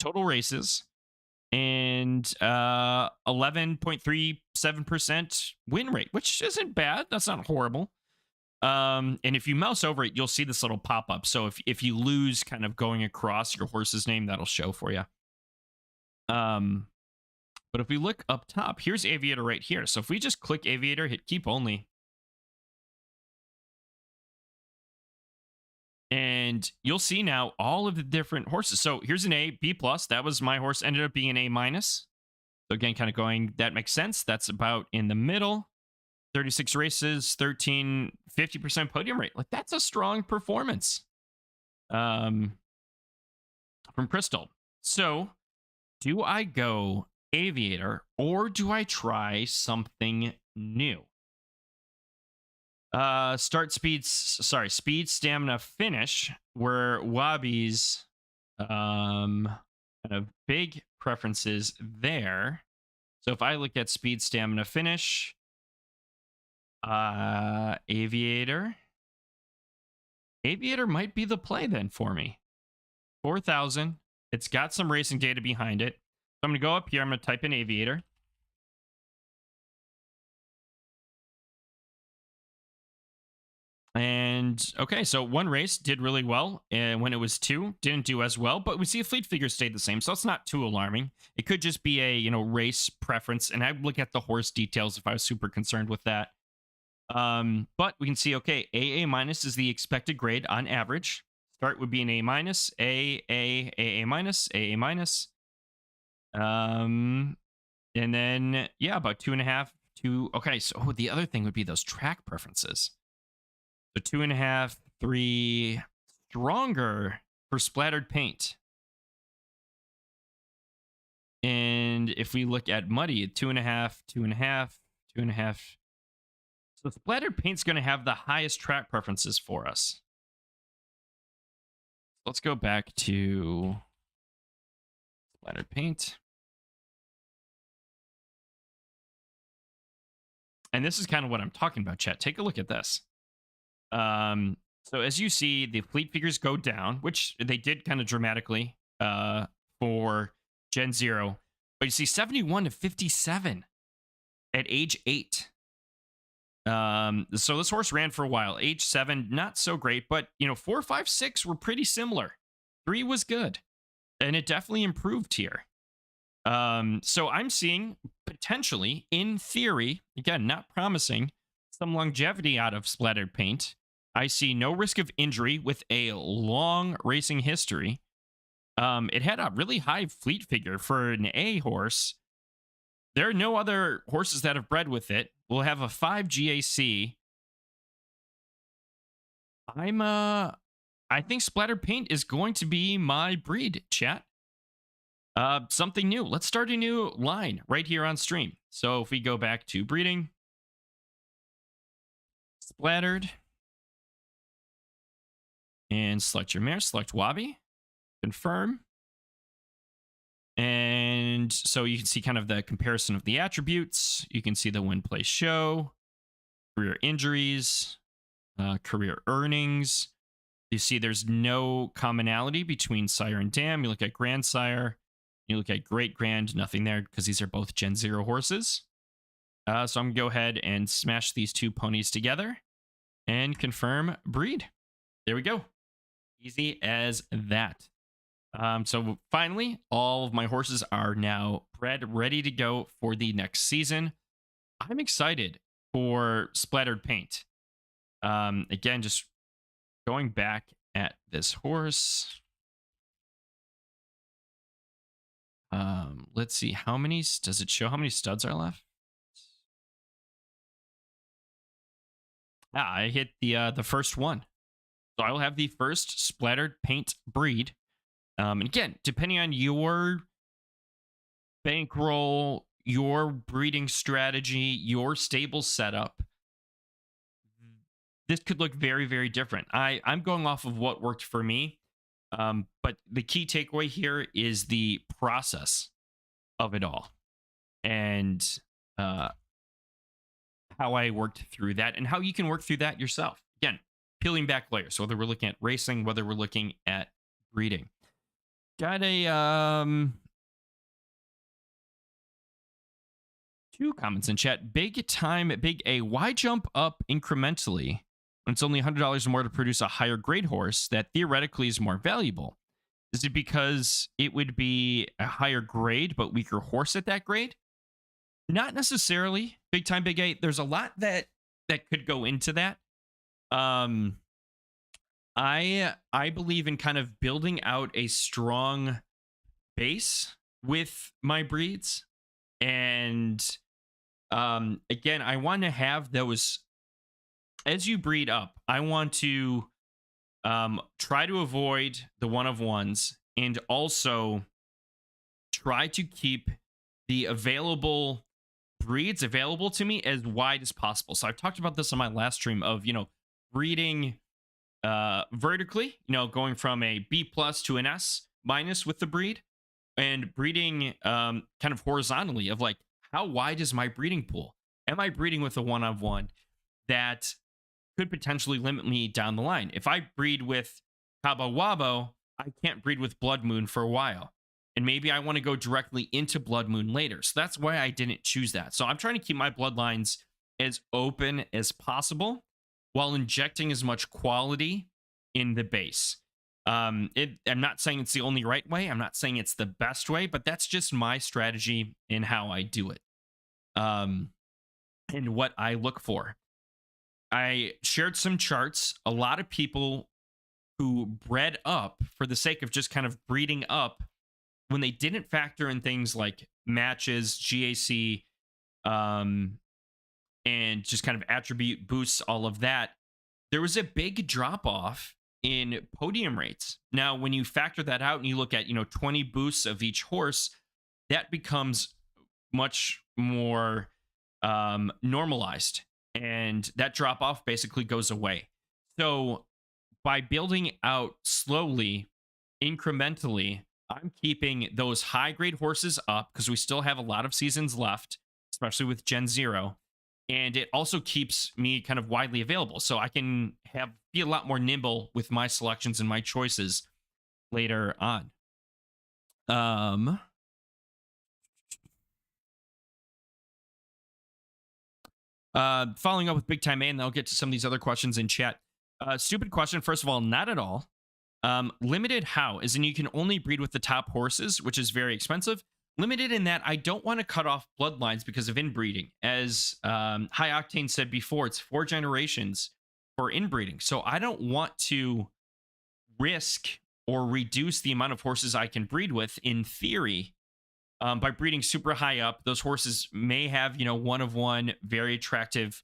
Total races and 11.37% win rate, which isn't bad. That's not horrible. And if you mouse over it, you'll see this little pop up. So if you lose kind of going across your horse's name, that'll show for you. But if we look up top, here's Aviator right here. So if we just click Aviator, hit keep only, And you'll see now all of the different horses. So here's an A, B plus. That was my horse. Ended up being an A minus. So again, kind of going, that makes sense. That's about in the middle. 36 races, 13, 50% podium rate. Like, that's a strong performance from Crystal. So do I go Aviator or do I try something new? Speed, stamina, finish, where Wabi's kind of big preferences there. So if I look at speed, stamina, finish, Aviator might be the play then for me. 4,000. It's got some racing data behind it. So I'm going to go up here. I'm going to type in Aviator. And okay, so one race did really well, and when it was two, didn't do as well. But we see a fleet figure stayed the same, so it's not too alarming. It could just be a race preference, and I'd look at the horse details if I was super concerned with that. But we can see, okay, AA minus is the expected grade on average. Start would be an A minus, AA minus, AA minus. And then yeah, about 2.5, 2. Okay, so the other thing would be those track preferences. So 2.5, 3, stronger for splattered paint. And if we look at muddy, 2.5, 2.5, 2.5. So splattered paint's going to have the highest track preferences for us. Let's go back to splattered paint. And this is kind of what I'm talking about, chat. Take a look at this. So as you see, the fleet figures go down, which they did kind of dramatically for Gen 0. But you see 71 to 57 at age 8. So this horse ran for a while. Age 7, not so great, but 4, 5, 6 were pretty similar. 3 was good, and it definitely improved here. So I'm seeing potentially, in theory, again, not promising, some longevity out of splattered paint. I see no risk of injury with a long racing history. It had a really high fleet figure for an A horse. There are no other horses that have bred with it. We'll have a 5 GAC. I think splattered paint is going to be my breed, chat. Something new. Let's start a new line right here on stream. So if we go back to breeding, splattered, and select your mare, select Wabi, confirm. And so you can see kind of the comparison of the attributes. You can see the win, play, show, career injuries, career earnings. You see there's no commonality between sire and dam. You look at grandsire, you look at great grand, nothing there because these are both Gen 0 horses. So I'm going to go ahead and smash these two ponies together and confirm breed. There we go. Easy as that. So finally, all of my horses are now bred, ready to go for the next season. I'm excited for splattered paint. Again, just going back at this horse. Let's see, how many, does it show how many studs are left? I hit the first one. So I will have the first splattered paint breed. And again, depending on your bankroll, your breeding strategy, your stable setup, this could look very, very different. I'm going off of what worked for me. But the key takeaway here is the process of it all and how I worked through that and how you can work through that yourself. Again, peeling back layers, whether we're looking at racing, whether we're looking at breeding. Got a 2 comments in chat. Big time, big A. Why jump up incrementally when it's only $100 more to produce a higher grade horse that theoretically is more valuable? Is it because it would be a higher grade but weaker horse at that grade? Not necessarily. Big time, big A. There's a lot that could go into that. I believe in kind of building out a strong base with my breeds, and again, I want to have those as you breed up. I want to try to avoid the one of ones, and also try to keep the available breeds available to me as wide as possible. So I've talked about this on my last stream of, breeding vertically, going from a B plus to an S minus with the breed, and breeding kind of horizontally of like, how wide is my breeding pool? Am I breeding with a one of one that could potentially limit me down the line? If I breed with Cabo Wabo, I can't breed with Blood Moon for a while. And maybe I want to go directly into Blood Moon later. So that's why I didn't choose that. So I'm trying to keep my bloodlines as open as possible while injecting as much quality in the base. I'm not saying it's the only right way. I'm not saying it's the best way, but that's just my strategy in how I do it. And what I look for. I shared some charts. A lot of people who bred up for the sake of just kind of breeding up, when they didn't factor in things like matches, GAC, and just kind of attribute boosts, all of that, there was a big drop off in podium rates. Now, when you factor that out and you look at, 20 boosts of each horse, that becomes much more normalized, and that drop off basically goes away. So by building out slowly, incrementally, I'm keeping those high grade horses up because we still have a lot of seasons left, especially with Gen 0. And it also keeps me kind of widely available. So I can be a lot more nimble with my selections and my choices later on. Following up with Big Time A, and then I'll get to some of these other questions in chat. Stupid question. First of all, not at all. Limited how? As in you can only breed with the top horses, which is very expensive. Limited in that I don't want to cut off bloodlines because of inbreeding. As High Octane said before, it's 4 generations for inbreeding. So I don't want to risk or reduce the amount of horses I can breed with. In theory, by breeding super high up, those horses may have, one of one very attractive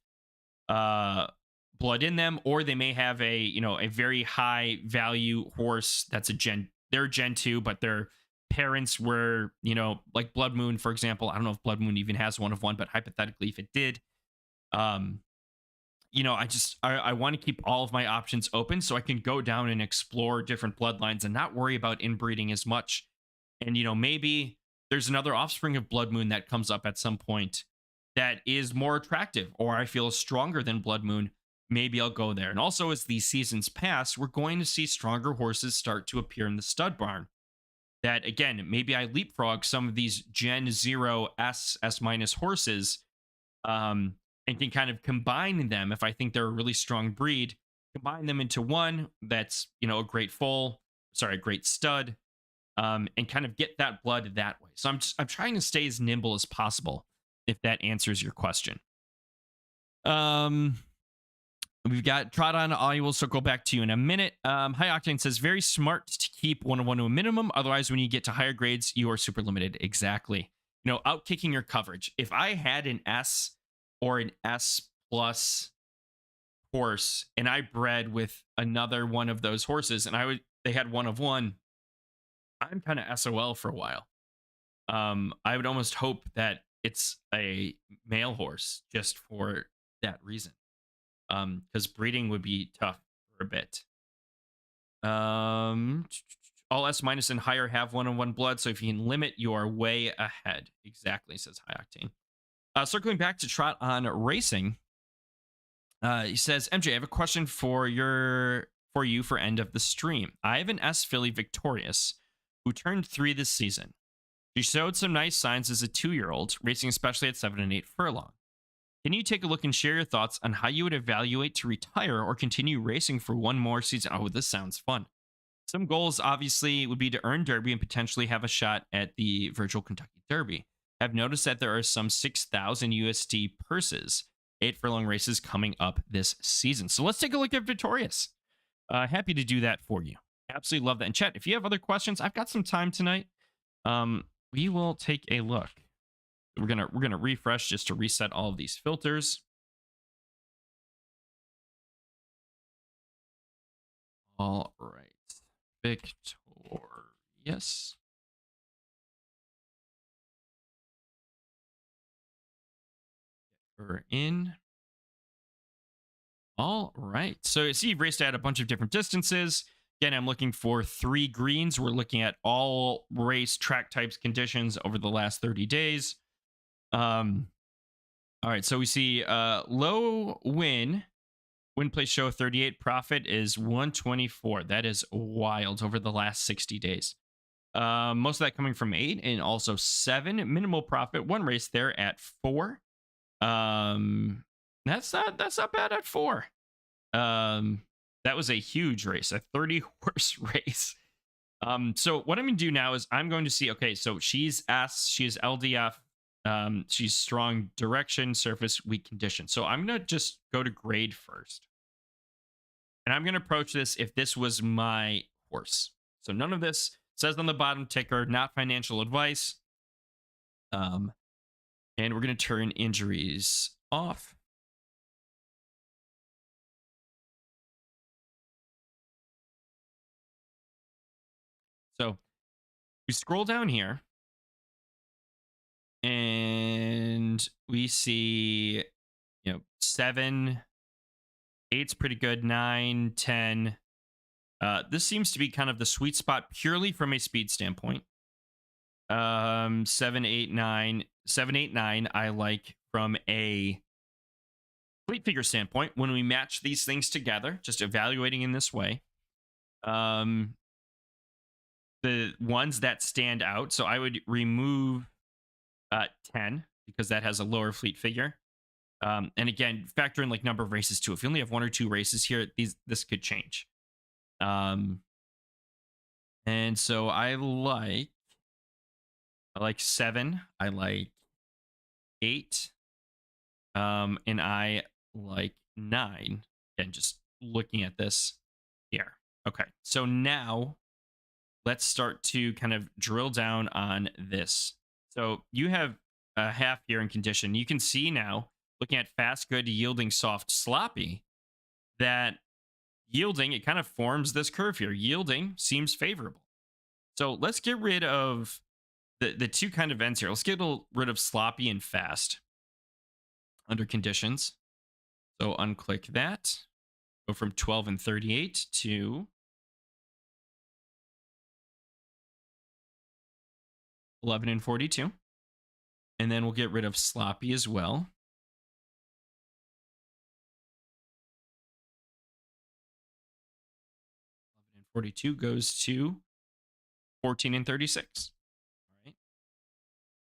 blood in them, or they may have a very high value horse that's they're Gen 2, but their parents were, like Blood Moon, for example. I don't know if Blood Moon even has one of one, but hypothetically, if it did, I want to keep all of my options open so I can go down and explore different bloodlines and not worry about inbreeding as much. And, maybe there's another offspring of Blood Moon that comes up at some point that is more attractive, or I feel stronger than Blood Moon. Maybe I'll go there. And also, as these seasons pass, we're going to see stronger horses start to appear in the stud barn. That, again, maybe I leapfrog some of these Gen 0 S minus horses, and can kind of combine them if I think they're a really strong breed, combine them into one that's, a great great stud, and kind of get that blood that way. So I'm trying to stay as nimble as possible, if that answers your question. We've got Trot-on. I will circle back to you in a minute. High Octane says, very smart to keep 101 to a minimum. Otherwise, when you get to higher grades, you are super limited. Exactly. Outkicking your coverage. If I had an S or an S plus horse and I bred with another one of those horses and they had one of one, I'm kind of SOL for a while. I would almost hope that it's a male horse just for that reason. Because breeding would be tough for a bit. All S minus and higher have 1-on-1 blood, so if you can limit, you are way ahead. Exactly, says High Octane. Circling back to Trot on racing, he says, MJ, I have a question for you for end of the stream. I have an S filly Victorious who turned 3 this season. She showed some nice signs as a 2-year-old, racing especially at 7 and 8 furlong. Can you take a look and share your thoughts on how you would evaluate to retire or continue racing for one more season? Oh, this sounds fun. Some goals, obviously, would be to earn Derby and potentially have a shot at the virtual Kentucky Derby. I've noticed that there are some 6,000 USD purses, 8 furlong races coming up this season. So let's take a look at Victorious. Happy to do that for you. Absolutely love that. And chat, if you have other questions, I've got some time tonight. We will take a look. We're gonna refresh just to reset all of these filters. All right. Victorious. We're in. All right. So you see, you've raced at a bunch of different distances. Again, I'm looking for 3 greens. We're looking at all race track types conditions over the last 30 days. All right. So we see low win place show 38, profit is 124. That is wild over the last 60 days. Most of that coming from 8 and also 7. Minimal profit, 1 race there at 4. That's not bad at 4. That was a huge race, a 30 horse race. So what I'm gonna do now is I'm going to see. Okay, so she's S, she's LDF, she's strong direction, surface, weak condition. So I'm gonna just go to grade first, and I'm gonna approach this if this was my horse. So none of this says on the bottom ticker, not financial advice. And we're gonna turn injuries off. So we scroll down here and we see, 7, 8's pretty good, 9, 10. This seems to be kind of the sweet spot purely from a speed standpoint. 7, 8, 9, 7, 8, 9. I like from a fleet figure standpoint when we match these things together, just evaluating in this way. The ones that stand out. So I would remove 10 because that has a lower fleet figure. And again, factor in like number of races too. If you only have 1 or 2 races here, this could change. And so I like 7. I like 8. And I like 9. Again, just looking at this here. Okay, so now let's start to kind of drill down on this. So you have a half here in condition. You can see now, looking at fast, good, yielding, soft, sloppy, that yielding, it kind of forms this curve here. Yielding seems favorable. So let's get rid of the 2 kind of ends here. Let's get rid of sloppy and fast under conditions. So unclick that. Go from 12 and 38 to 11 and 42. And then we'll get rid of sloppy as well. 11 and 42 goes to 14 and 36.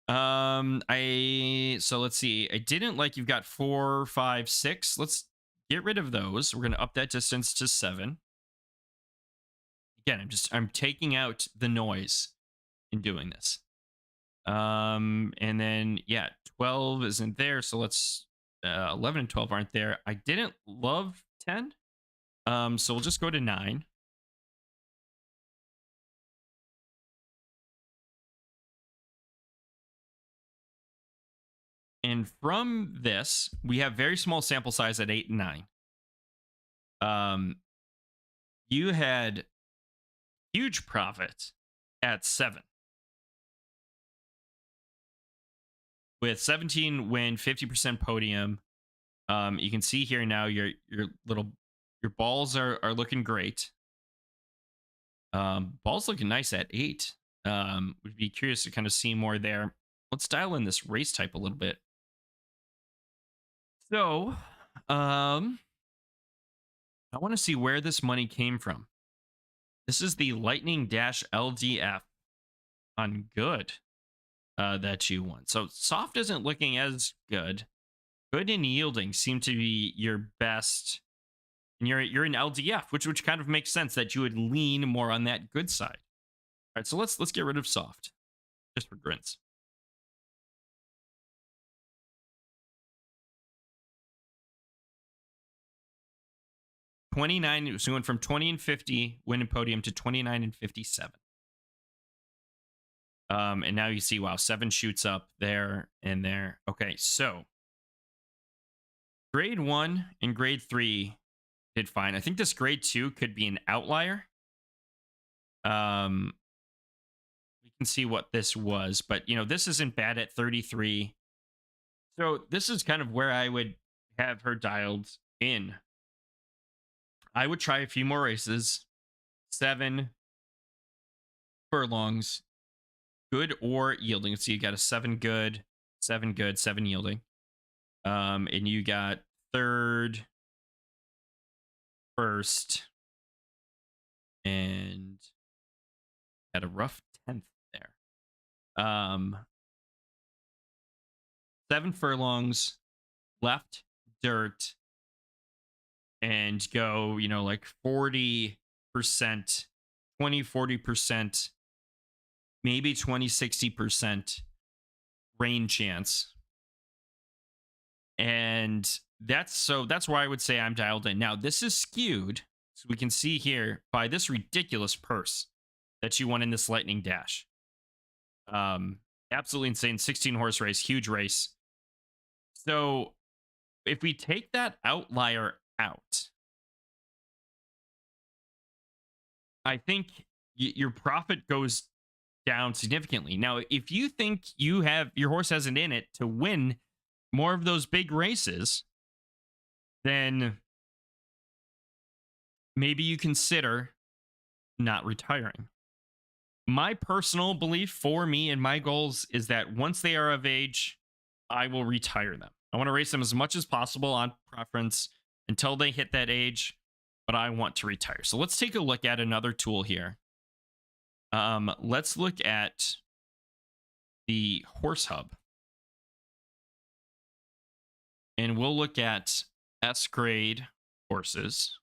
All right. So let's see. I didn't like you've got 4, 5, 6. Let's get rid of those. We're gonna up that distance to 7. Again, I'm taking out the noise in doing this. And then 12 isn't there, so let's 11 and 12 aren't there. I didn't love 10. So we'll just go to 9. And from this, we have very small sample size at 8 and 9. You had huge profit at 7. With 17 win, 50% podium. You can see here now your balls are looking great. Balls looking nice at 8. Would be curious to kind of see more there. Let's dial in this race type a little bit. So, I want to see where this money came from. This is the Lightning Dash LDF on good that you won. So soft isn't looking as good. Good and yielding seem to be your best. And you're in LDF, which kind of makes sense that you would lean more on that good side. All right, so let's get rid of soft, just for grins. 29. So we went from 20 and 50 win and podium to 29 and 57. And now you see, wow, 7 shoots up there and there. Okay, so grade 1 and grade 3 did fine. I think this grade 2 could be an outlier. We can see what this was, but this isn't bad at 33. So this is kind of where I would have her dialed in. I would try a few more races. 7 furlongs, good or yielding. So you got a 7 good, 7 good, 7 yielding. And you got 3rd, 1st, and had a rough 10th there. 7 furlongs, left dirt, and go, like 40%, 20-40%, maybe 20-60% rain chance. And that's why I would say I'm dialed in. Now, this is skewed, so we can see here, by this ridiculous purse that you won in this Lightning Dash. Absolutely insane. 16 horse race, huge race. So if we take that outlier out, I think your profit goes down significantly. Now, if you think your horse has it in it to win more of those big races, then maybe you consider not retiring. My personal belief for me and my goals is that once they are of age, I will retire them. I want to race them as much as possible on preference until they hit that age, but I want to retire. So let's take a look at another tool here. Let's look at the Horse Hub. And we'll look at S grade horses.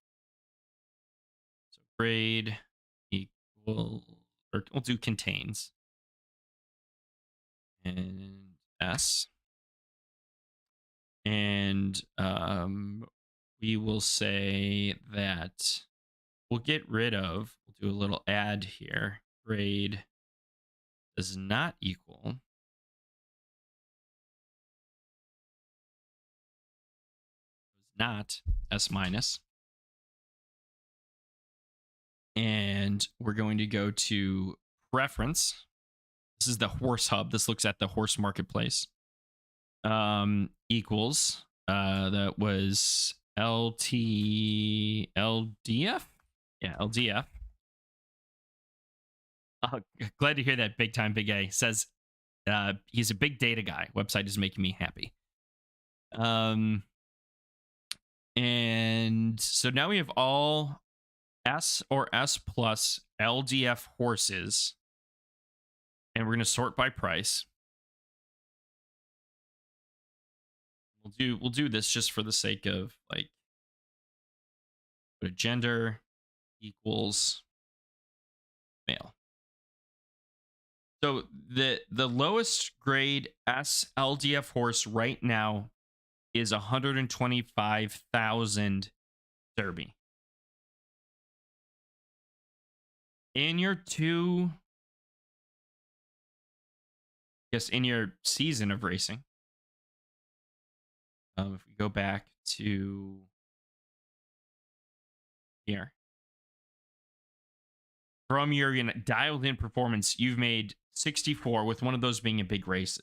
So grade equal, or we'll do contains. And S. And we will say that we'll get rid of, we'll do a little add here. Grade does not equal not S minus. And we're going to go to preference. This is the Horse Hub. This looks at the horse marketplace. Equals, that was LDF. Yeah, LDF. Glad to hear that. Big time Big A says he's a big data guy. Website is making me happy. And so now we have all S or S plus LDF horses, and we're going to sort by price. We'll do this just for the sake of, like, gender equals male. So the lowest grade S LDF horse right now is 125,000 Derby. In your in your season of racing, if we go back to here, from your dialed in performance, you've made 64, with one of those being a big race.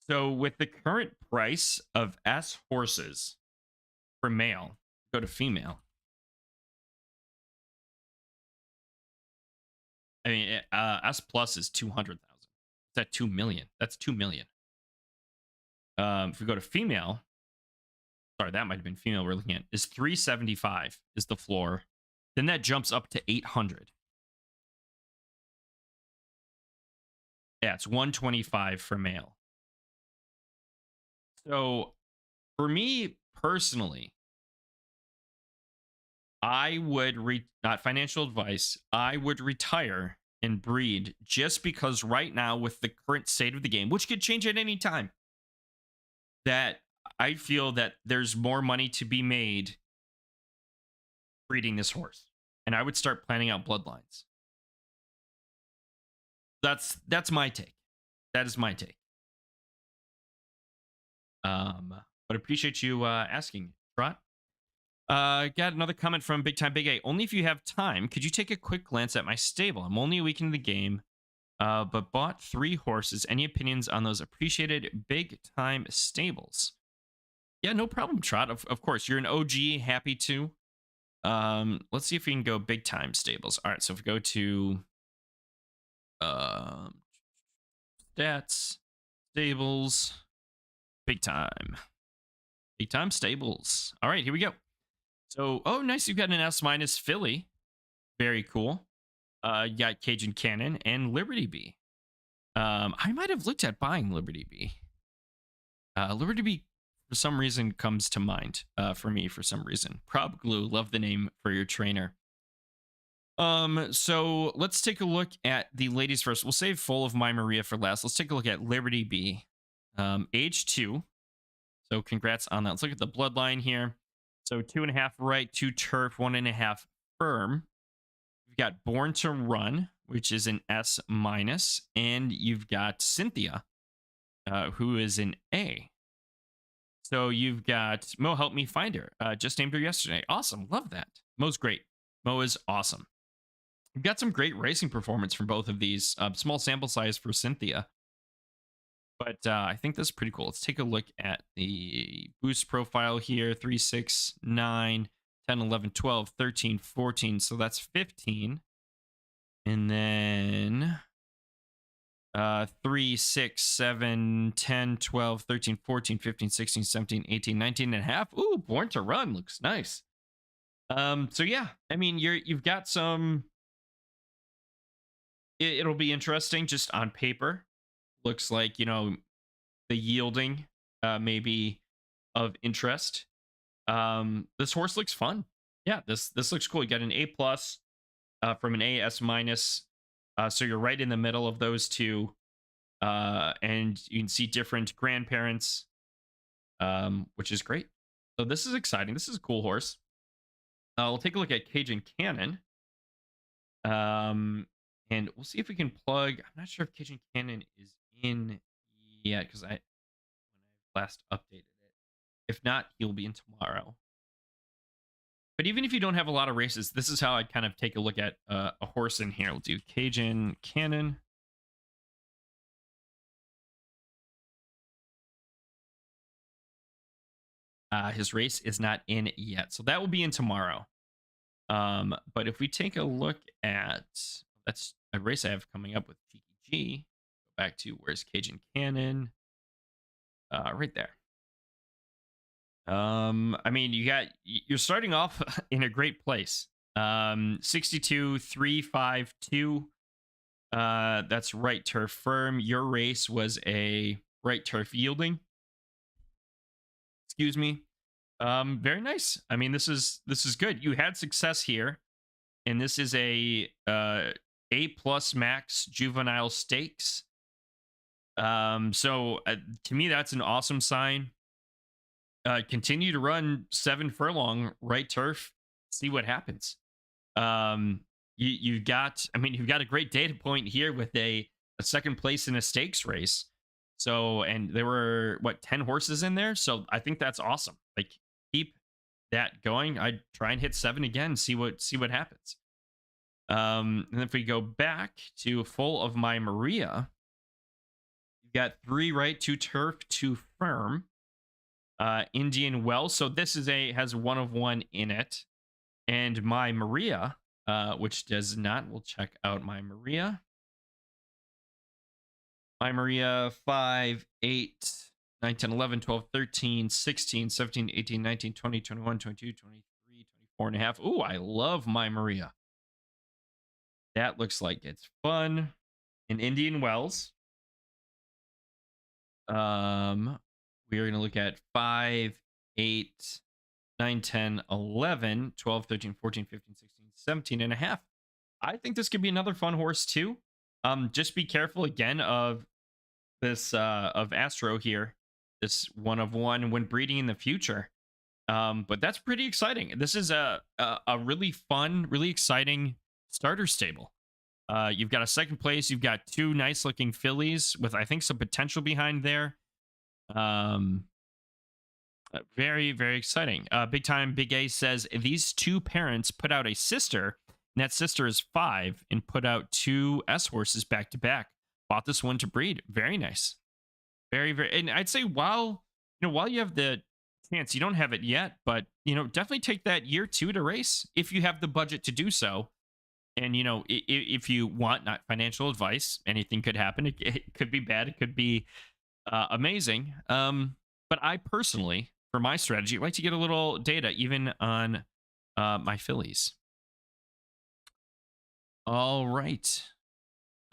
So with the current price of S horses for male, go to female. I mean, S plus is 200,000. It's at 2 million. That's 2 million. If we go to female, sorry, that might have been female we're looking at, is 375 is the floor. Then that jumps up to 800. Yeah, it's 125 for male. So for me personally, I would not financial advice, I would retire and breed, just because right now with the current state of the game, which could change at any time, that I feel that there's more money to be made breeding this horse, and I would start planning out bloodlines. That's my take. That is my take. But appreciate you asking, Trot. Got another comment from Big Time Big A. Only if you have time, could you take a quick glance at my stable? I'm only a week into the game, but bought 3 horses. Any opinions on those appreciated Big Time stables? Yeah, no problem, Trot. Of course, you're an OG. Happy to. Let's see if we can go Big Time stables. All right, so if we go to stats, stables, Big Time. Big Time stables. All right, here we go. So, oh, nice. You've got an S minus Philly. Very cool. You got Cajun Cannon and Liberty Bee. I might have looked at buying Liberty Bee. Liberty Bee, for some reason, comes to mind for me for some reason. Prob Glue, love the name for your trainer. So let's take a look at the ladies first. We'll save Full of My Maria for last. Let's take a look at Liberty Bee. Age 2. So congrats on that. Let's look at the bloodline here. So 2.5 right, 2 turf, 1.5 firm. You've got Born to Run, which is an S minus, and you've got Cynthia, who is an A. So you've got Mo, help me find her. Just named her yesterday. Awesome, love that. Mo's great. Mo is awesome. You've got some great racing performance from both of these. Small sample size for Cynthia. But I think that's pretty cool. Let's take a look at the boost profile here. 3, 6, 9, 10, 11, 12, 13, 14. So that's 15. And then 3, 6, 7, 10, 12, 13, 14, 15, 16, 17, 18, 19 and a half. Ooh, Born to Run looks nice. So yeah, I mean, you've got some. It'll be interesting just on paper. Looks like, you know, the yielding maybe of interest. This horse looks fun. Yeah, this looks cool. You got an A plus from an AS minus. So you're right in the middle of those two. And you can see different grandparents, which is great. So this is exciting. This is a cool horse. We'll take a look at Cajun Cannon. And we'll see if we can plug. I'm not sure if Cajun Cannon is in yet because when I last updated it. If not, he'll be in tomorrow. But even if you don't have a lot of races, this is how I'd kind of take a look at a horse in here. We'll do Cajun Cannon. His race is not in yet, so that will be in tomorrow. But if we take a look at, that's a race I have coming up with Cheeky G. Go back to where's Cajun Cannon? Right there. I mean, you're starting off in a great place. 62, 3, 5, 2. That's right turf firm. Your race was a right turf yielding. Excuse me. Very nice. I mean, this is good. You had success here, and this is a plus max juvenile stakes. So to me, that's an awesome sign. Continue to run 7 furlong right turf. See what happens. You've got a great data point here with a second place in a stakes race. So, and there were 10 horses in there. So I think that's awesome. Like, keep that going. I'd try and hit 7 again, see what happens. And if we go back to Full of My Maria, you've got 3 right, 2 turf, 2 firm. Indian Wells. So this has 1 of 1 in it. And My Maria, which does not. We'll check out My Maria. My Maria 5, 8, 9, 10, 11, 12, 13, 16, 17, 18, 19, 20, 21, 22, 23, 24 and a half. Ooh, I love My Maria. That looks like it's fun. In Indian Wells. We are going to look at 5, 8, 9, 10, 11, 12, 13, 14, 15, 16, 17 and a half. I think this could be another fun horse too. Just be careful again of this of Astro here. this one of one when breeding in the future. But that's pretty exciting. This is a really fun, really exciting starter stable. You've got a second place. You've got two nice looking fillies with, I think, some potential behind there. Um, very, very exciting. Big Time Big A says these two parents put out a sister, and that sister is 5, and put out 2 S horses back to back. Bought this one to breed. Very nice. Very, very. And I'd say while you have the chance, you don't have it yet, but definitely take that year 2 to race if you have the budget to do so. And if you want not financial advice, anything could happen. It could be bad. It could be amazing. But I personally, for my strategy, like to get a little data even on my fillies. All right.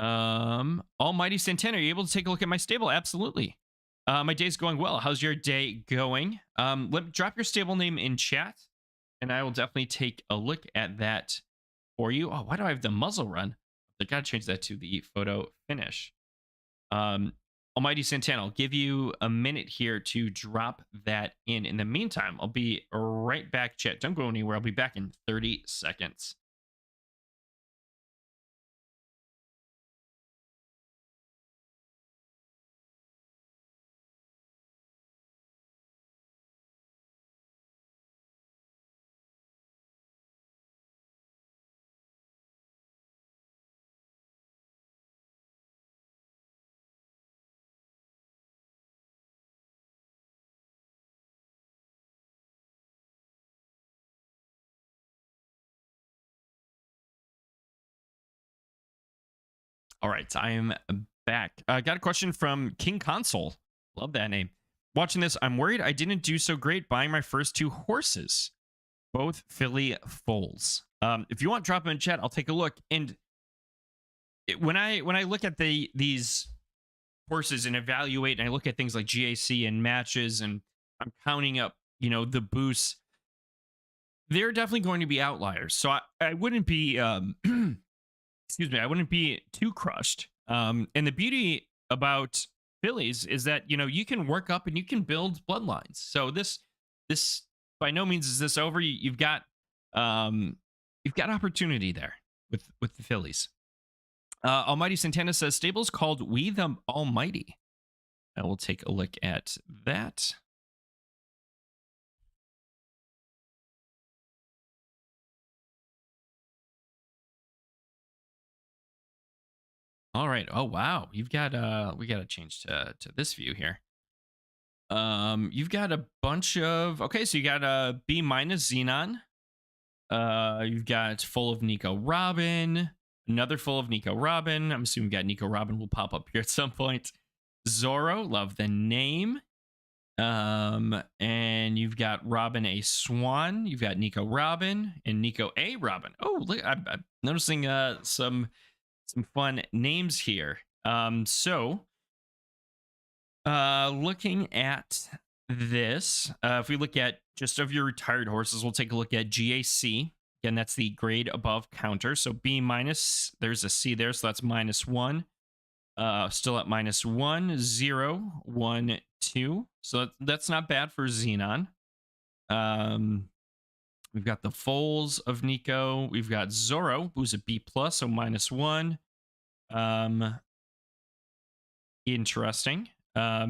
Almighty Santana, are you able to take a look at my stable? Absolutely. My day's going well. How's your day going? Drop your stable name in chat, and I will definitely take a look at that for you. Oh, why do I have the muzzle run? I gotta change that to the photo finish. Almighty Santana, I'll give you a minute here to drop that in. In the meantime, I'll be right back, chat. Don't go anywhere. I'll be back in 30 seconds. All right, I am back. Got a question from King Console. Love that name. Watching this, I'm worried I didn't do so great buying my first 2 horses, both filly foals. If you want, drop them in chat. I'll take a look. And when I look at these horses and evaluate, and I look at things like GAC and matches, and I'm counting up, the boosts, they're definitely going to be outliers. So I wouldn't be excuse me, I wouldn't be too crushed. And the beauty about fillies is that you can work up and you can build bloodlines. So this by no means is this over. You've got opportunity there with the fillies. Almighty Santana says stables called We the Almighty. I will take a look at that. All right. Oh wow, you've got we got to change to this view here. You've got a bunch of, okay, so you got a B- Xenon. You've got full of Nico Robin, another full of Nico Robin. I'm assuming you got Nico Robin will pop up here at some point. Zorro, love the name. And you've got Robin A. Swan. You've got Nico Robin and Nico A. Robin. Oh, look, I'm noticing some fun names here. Looking at this, if we look at just of your retired horses, we'll take a look at GAC. Again, that's the grade above counter. So B minus, there's a C there, so that's -1. Still at -1, 0, 1, 2. So that's not bad for Xenon. We've got the foals of Nico. We've got Zorro, who's a B plus, so -1. Interesting.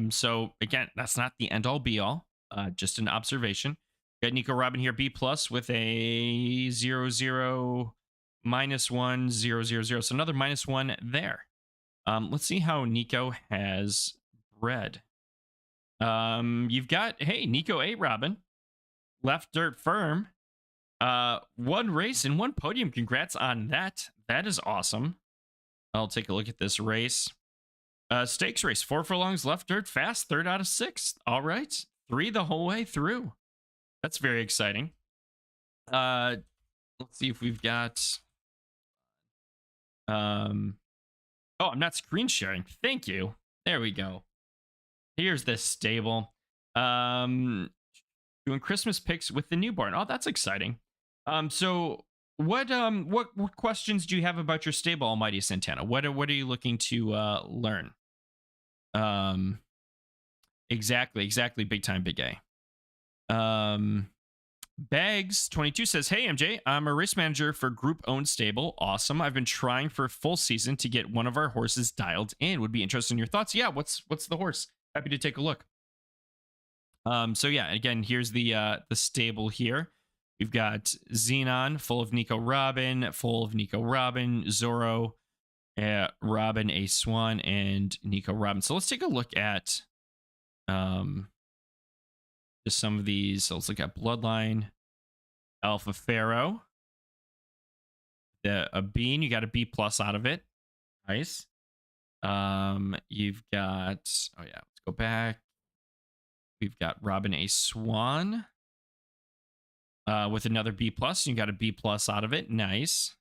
So again, that's not the end all be all. Just an observation. Got Nico Robin here, B plus with a 0, 0, -1, 0, 0, 0. So another -1 there. Let's see how Nico has bred. You've got, hey, Nico A. Robin, left dirt firm. 1 race and 1 podium. Congrats on that. That is awesome. I'll take a look at this race. Stakes race, 4 furlongs, left dirt fast, 3rd out of 6. All right, 3 the whole way through. That's very exciting. Let's see if we've got. Oh, I'm not screen sharing. Thank you. There we go. Here's this stable. Doing Christmas picks with the newborn. Oh, that's exciting. So what questions do you have about your stable, Almighty Santana? What are you looking to learn? A Exactly. Big time, big A. Bags22 says, "Hey MJ, I'm a race manager for group owned stable. Awesome. I've been trying for a full season to get one of our horses dialed in. Would be interested in your thoughts." Yeah, what's the horse? Happy to take a look. So yeah, again, here's the stable here. We've got Xenon, full of Nico Robin, Zorro, Robin A Swan, and Nico Robin. So let's take a look at just some of these. So let's look at Bloodline, Alpha Pharaoh. A bean, you got a B plus out of it. Nice. You've got, oh yeah, let's go back. We've got Robin A Swan with another B plus. You got a B plus out of it. Nice.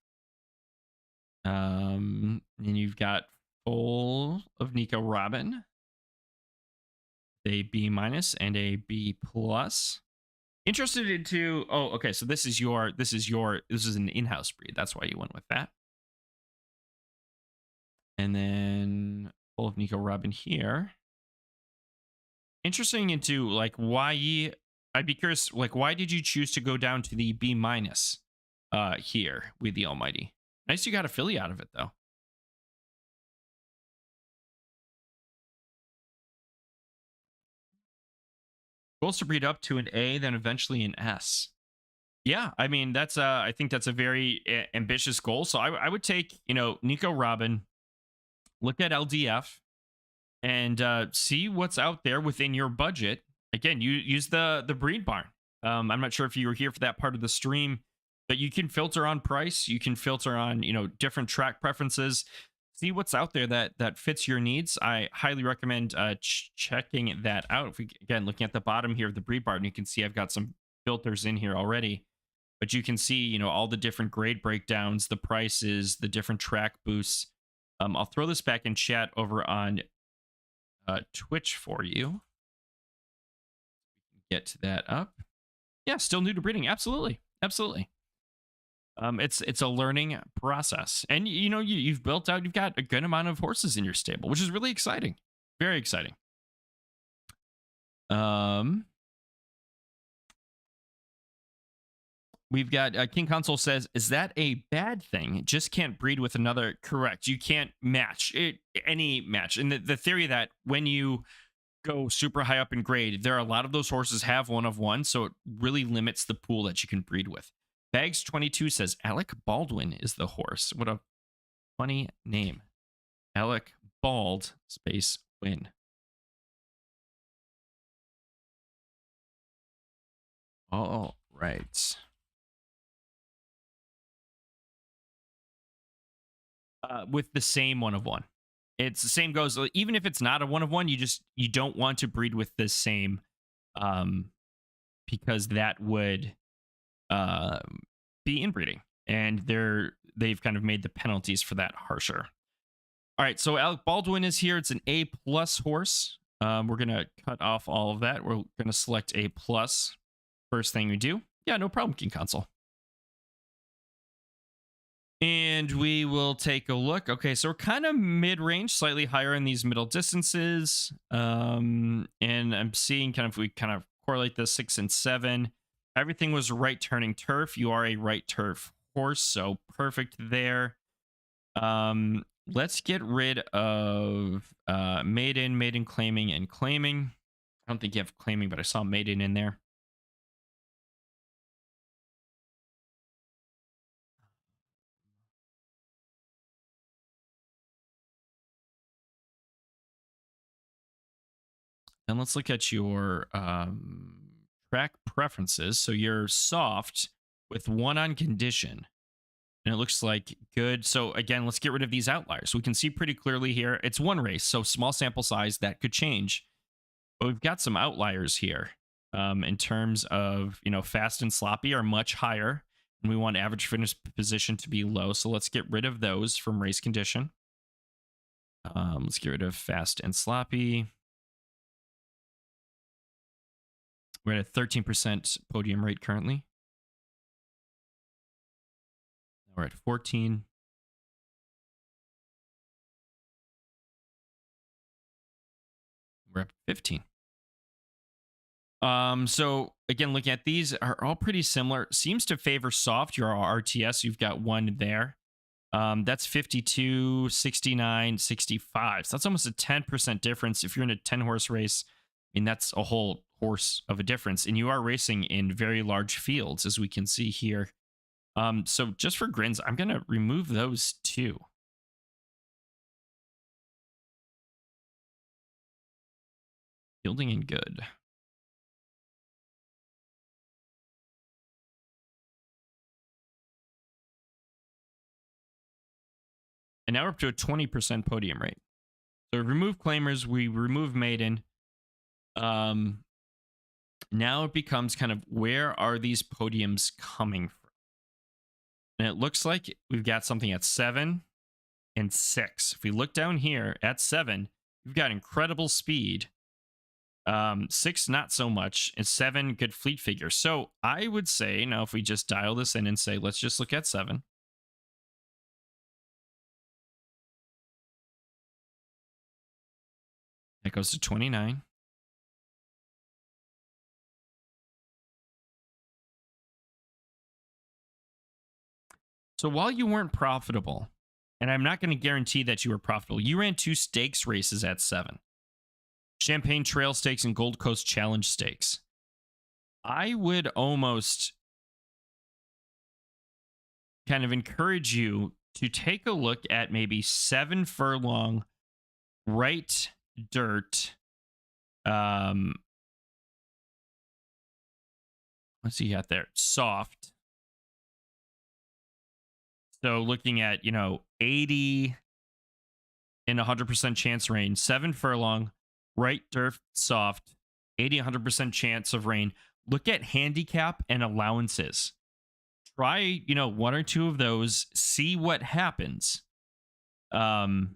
And you've got full of Nico Robin, a B minus and a B plus. Interested into, oh, okay. So this is an in-house breed. That's why you went with that. And then full of Nico Robin here. Interesting into like I'd be curious, like, why did you choose to go down to the B minus here with the Almighty? Nice, you got a filly out of it though. Goals to breed up to an A, then eventually an S. Yeah, I mean that's I think that's a very ambitious goal. So I would take, Nico Robin, look at LDF, and see what's out there within your budget. Again, you use the breed barn. I'm not sure if you were here for that part of the stream, but you can filter on price. You can filter on different track preferences. See what's out there that fits your needs. I highly recommend checking that out. If we again looking at the bottom here of the breed barn, you can see I've got some filters in here already. But you can see all the different grade breakdowns, the prices, the different track boosts. I'll throw this back in chat over on Twitch for you. Get that up. Yeah, still new to breeding. Absolutely. It's a learning process, and you've built out. You've got a good amount of horses in your stable, which is really exciting. Very exciting. We've got King Console says, "Is that a bad thing? Just can't breed with another." Correct. You can't match any match, and the theory that when you go super high up in grade, there are a lot of those horses have one of one, so it really limits the pool that you can breed with. Bags22 says Alec Baldwin is the horse. What a funny name. Alec Bald space win. All right. With the same one of one. It's the same goes, even if it's not a one of one, you don't want to breed with the same because that would be inbreeding, and they've kind of made the penalties for that harsher. All right, so Alec Baldwin is here. It's an A plus horse. We're gonna cut off all of that. We're gonna select A plus. First thing we do. Yeah, no problem, King Console. And we will take a look. Okay, so we're kind of mid-range, slightly higher in these middle distances. And I'm seeing if we kind of correlate the 6 and 7. Everything was right turning turf. You are a right turf horse, so perfect there. Let's get rid of maiden, claiming, and claiming. I don't think you have claiming, but I saw maiden in there. And let's look at your track preferences. So you're soft with 1 on condition. And it looks like good. So again, let's get rid of these outliers. We can see pretty clearly here. It's 1 race, so small sample size. That could change. But we've got some outliers here in terms of, fast and sloppy are much higher. And we want average fitness position to be low. So let's get rid of those from race condition. Let's get rid of fast and sloppy. We're at a 13% podium rate currently. Now we're at 14. We're at 15. So again, looking at these are all pretty similar. Seems to favor soft. Your RTS, you've got one there. That's 52, 69, 65. So that's almost a 10% difference. If you're in a 10 horse race, I mean, that's a whole horse of a difference. And you are racing in very large fields, as we can see here. So just for grins, I'm going to remove those two. Fielding and good. And now we're up to a 20% podium rate. So we remove claimers, we remove maiden. Now it becomes kind of, where are these podiums coming from? And it looks like we've got something at 7 and 6. If we look down here at 7, we've got incredible speed. 6, not so much. And 7, good fleet figure. So I would say, now if we just dial this in and say, let's just look at 7. That goes to 29. So while you weren't profitable, and I'm not going to guarantee that you were profitable, you ran 2 stakes races at 7. Champagne Trail Stakes and Gold Coast Challenge Stakes. I would almost kind of encourage you to take a look at maybe 7 furlong, right dirt. What's he got there? Soft. So looking at, 80 and 100% chance rain, 7 furlong, right dirt soft, 80, 100% chance of rain. Look at handicap and allowances. Try, 1 or 2 of those, see what happens. And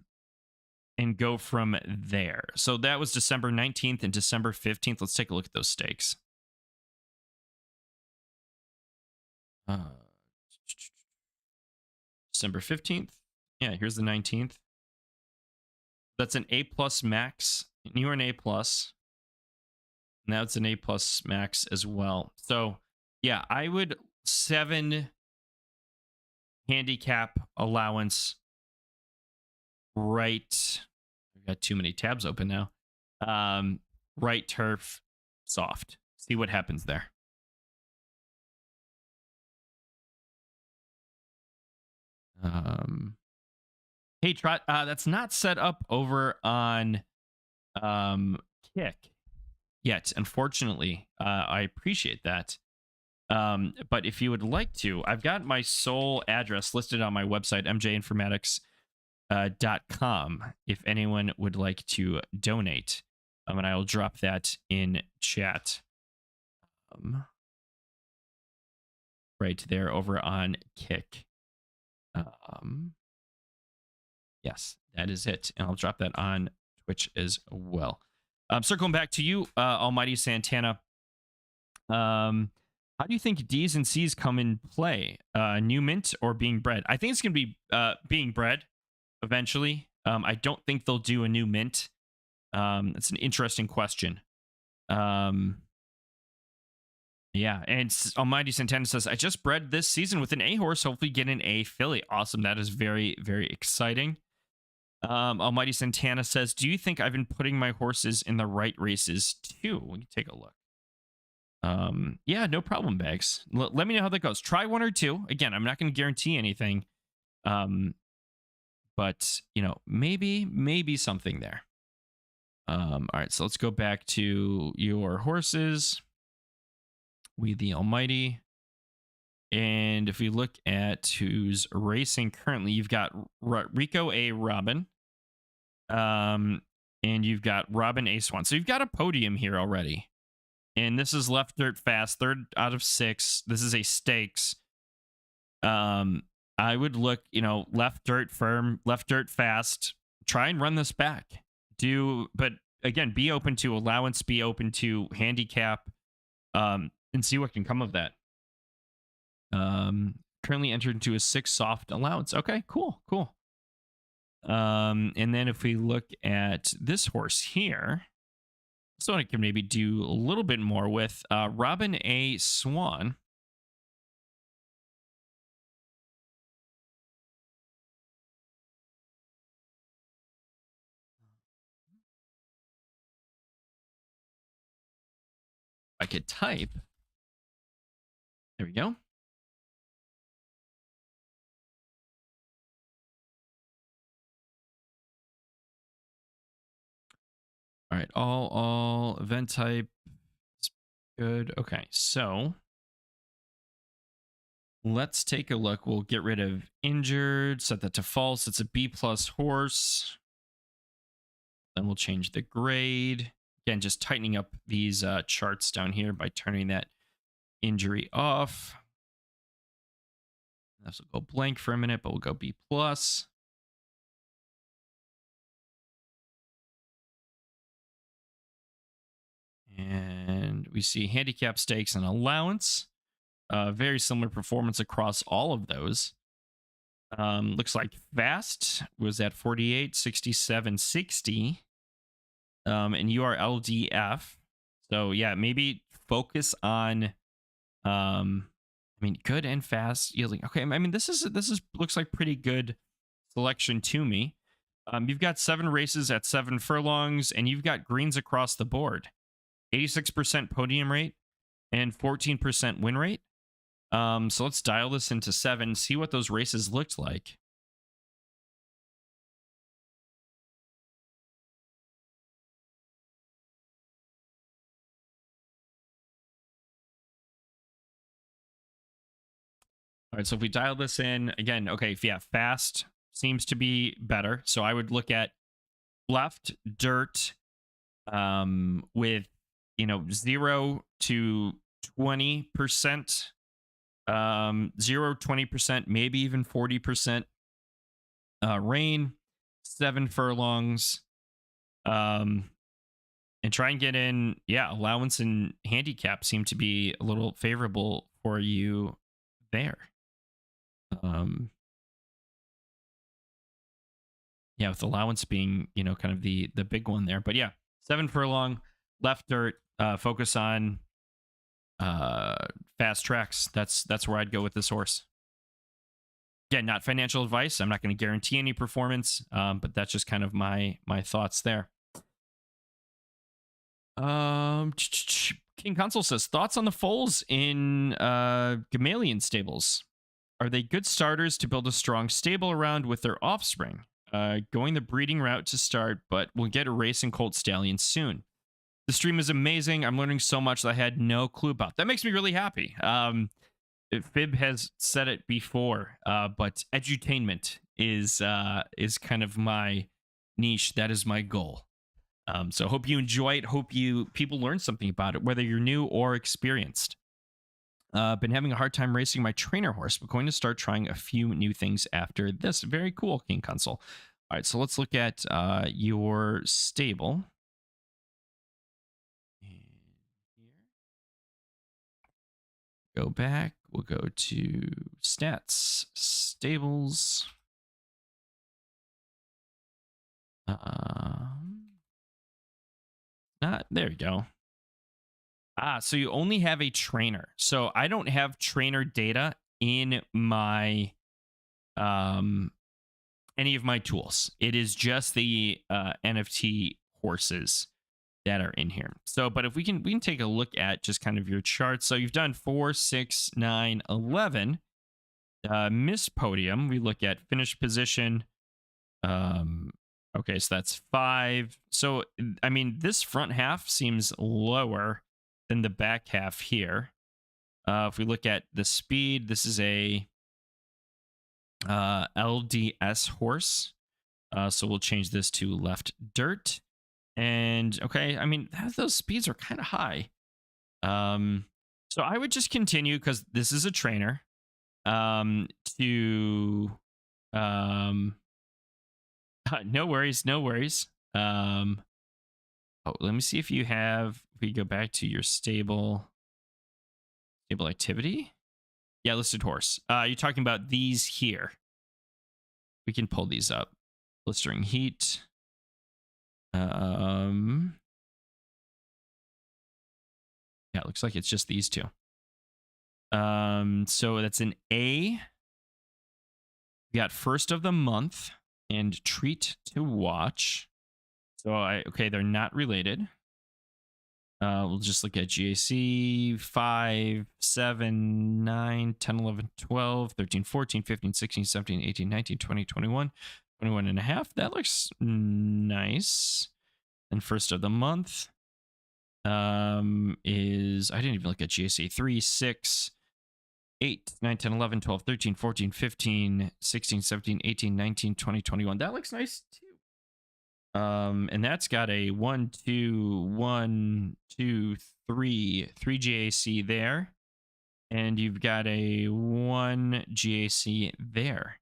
go from there. So that was December 19th and December 15th. Let's take a look at those stakes. December 15th. Yeah, here's the 19th. That's an A+ max. You were an A+. Now it's an A+ max as well. So yeah, I would 7 handicap allowance. Right. I've got too many tabs open now. Right turf soft. See what happens there. Hey, Trot, that's not set up over on Kick yet, unfortunately. I appreciate that. But if you would like to, I've got my sole address listed on my website, mjinformatics.com, if anyone would like to donate. And I will drop that in chat. Right there over on Kick. Yes, that is it. And I'll drop that on Twitch as well. Circling back to you, Almighty Santana. How do you think D's and C's come in play? New mint or being bred? I think it's going to be being bred eventually. I don't think they'll do a new mint. That's an interesting question. Yeah, and Almighty Santana says, I just bred this season with an A horse, hopefully get an A filly. Awesome. That is very, very exciting. Almighty Santana says, do you think I've been putting my horses in the right races too? We can take a look. Yeah, no problem, Bags. Let me know how that goes. Try 1 or 2. Again, I'm not going to guarantee anything. But, maybe something there. All right, so let's go back to your horses. We the Almighty. And if we look at who's racing currently, you've got Rico A. Robin. And you've got Robin A. Swan. So you've got a podium here already. And this is left dirt fast, 3rd out of 6. This is a stakes. I would look, left dirt firm, left dirt fast. Try and run this back. But again, be open to allowance, be open to handicap, and see what can come of that. Currently entered into a 6 soft allowance. Okay, cool. And then if we look at this horse here, This one I can maybe do a little bit more with. Robin A. Swan. I could type. There we go. All right, all event type is good. Okay, so let's take a look. We'll get rid of injured, set that to false. It's a B plus horse. Then we'll change the grade. Again, just tightening up these charts down here by turning that injury off. This will go blank for a minute, but we'll go B plus. And we see handicap stakes and allowance. Very similar performance across all of those. Looks like fast was at 48, 67, 60. And you are LDF. So yeah, maybe focus on I mean, good and fast yielding. Okay, I mean this is looks like pretty good selection to me. You've got 7 races at 7 furlongs, and you've got greens across the board. 86% podium rate and 14% win rate. So let's dial this into 7, see what those races looked like. All right, so if we dial this in again, okay, yeah, fast seems to be better. So I would look at left dirt with 0 to 20%, 0 20%, maybe even 40% rain, 7 furlongs, and try and get in. Yeah, allowance and handicap seem to be a little favorable for you there. Yeah, with allowance being kind of the big one there, but yeah, 7 furlong, left dirt, focus on fast tracks. That's where I'd go with this horse. Again, not financial advice. I'm not going to guarantee any performance, but that's just kind of my thoughts there. King Console says, thoughts on the foals in Gamalion stables. Are they good starters to build a strong stable around with their offspring? Going the breeding route to start, but we'll get a racing colt stallion soon. The stream is amazing. I'm learning so much that I had no clue about. That makes me really happy. Fib has said it before, but edutainment is kind of my niche. That is my goal. So hope you enjoy it. Hope people learn something about it, whether you're new or experienced. Been having a hard time racing my trainer horse, but going to start trying a few new things after this. Very cool, King Console. All right, so let's look at your stable. Go back. We'll go to stats, stables. There we go. So you only have a trainer. So I don't have trainer data in my any of my tools. It is just the NFT horses that are in here. So, but if we can take a look at just kind of your charts. So you've done 4, 6, 9, 11. Missed podium. We look at finished position. Okay, so that's 5. So I mean, this front half seems lower than the back half here. If we look at the speed, this is a LDS horse. So we'll change this to left dirt. And okay, I mean, those speeds are kind of high. So I would just continue because this is a trainer. To no worries, no worries. Oh, let me see if you have. If we go back to your stable activity. Yeah, listed horse. You're talking about these here. We can pull these up. Blistering heat. Yeah, it looks like it's just these two. So that's an A. We got first of the month and treat to watch. So okay, they're not related. We'll just look at GAC 5, 7, 9, 10, 11, 12, 13, 14, 15, 16, 17, 18, 19, 20, 21, 21 and a half. That looks nice. And first of the month is, I didn't even look at GAC 3, 6, 8, 9, 10, 11, 12, 13, 14, 15, 16, 17, 18, 19, 20, 21. That looks nice too. And that's got a 1, 2, 1, 2, 3 GAC there. And you've got a 1 GAC there.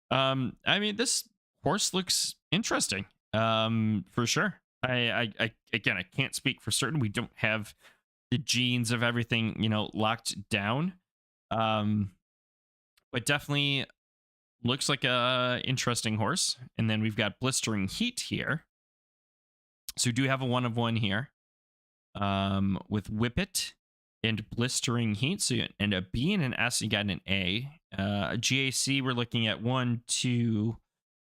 I mean, this horse looks interesting. For sure. I again, I can't speak for certain. We don't have the genes of everything, locked down. But definitely looks like a interesting horse. And then we've got Blistering Heat here. So we do have a 1 of 1 here. With Whippet and Blistering Heat. So you end up B and an S, you got an A. GAC, we're looking at 1, 2,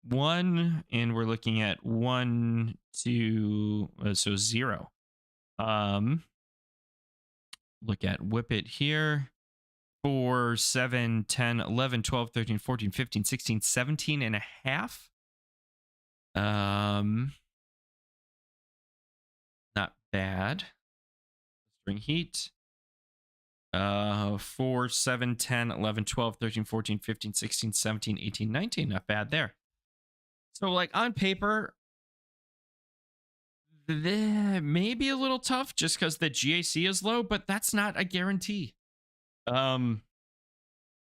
1, and we're looking at 1, 2, so 0. Look at Whippet here. 4, 7, 10, 11, 12, 13, 14, 15, 16, 17 and a half. Not bad. Blistering Heat. 4, 7, 10, 11, 12, 13, 14, 15, 16, 17, 18, 19. Not bad there. So, like, on paper, maybe a little tough just because the GAC is low, but that's not a guarantee. I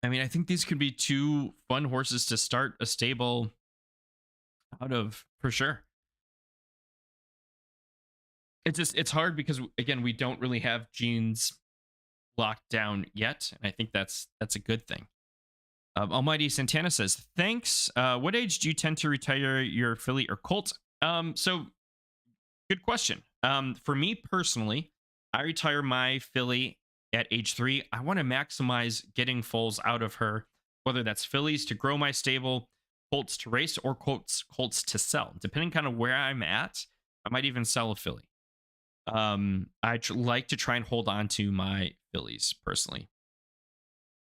mean, I think these could be 2 fun horses to start a stable out of, for sure. It's hard because, again, we don't really have genes locked down yet, and I think that's a good thing. Almighty Santana says, thanks. What age do you tend to retire your filly or colt? So good question. For me personally, I retire my filly at age 3. I want to maximize getting foals out of her, whether that's fillies to grow my stable, colts to race, or colts to sell. Depending kind of where I'm at, I might even sell a filly. I like to try and hold on to my fillies personally.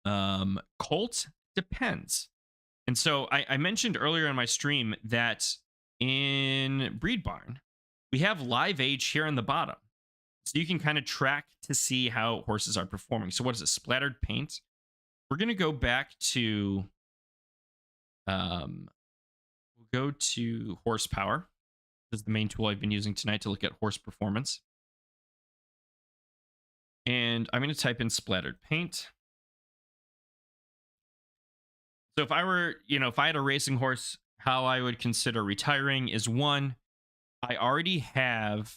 Colt depends. And so I mentioned earlier in my stream that in Breed Barn, we have live age here in the bottom. So you can kind of track to see how horses are performing. So what is it? Splattered paint. We're going to go back to, we'll go to horsepower. This is the main tool I've been using tonight to look at horse performance. And I'm going to type in splattered paint. So if I were, if I had a racing horse, how I would consider retiring is 1, I already have,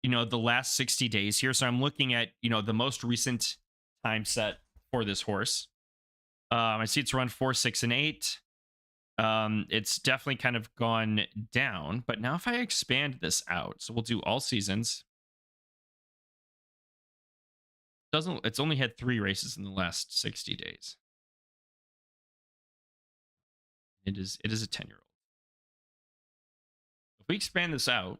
the last 60 days here. So I'm looking at, the most recent time set for this horse. I see it's run 4, 6, and 8. It's definitely kind of gone down. But now if I expand this out, so we'll do all seasons. It's only had 3 races in the last 60 days. It is a 10-year-old. If we expand this out,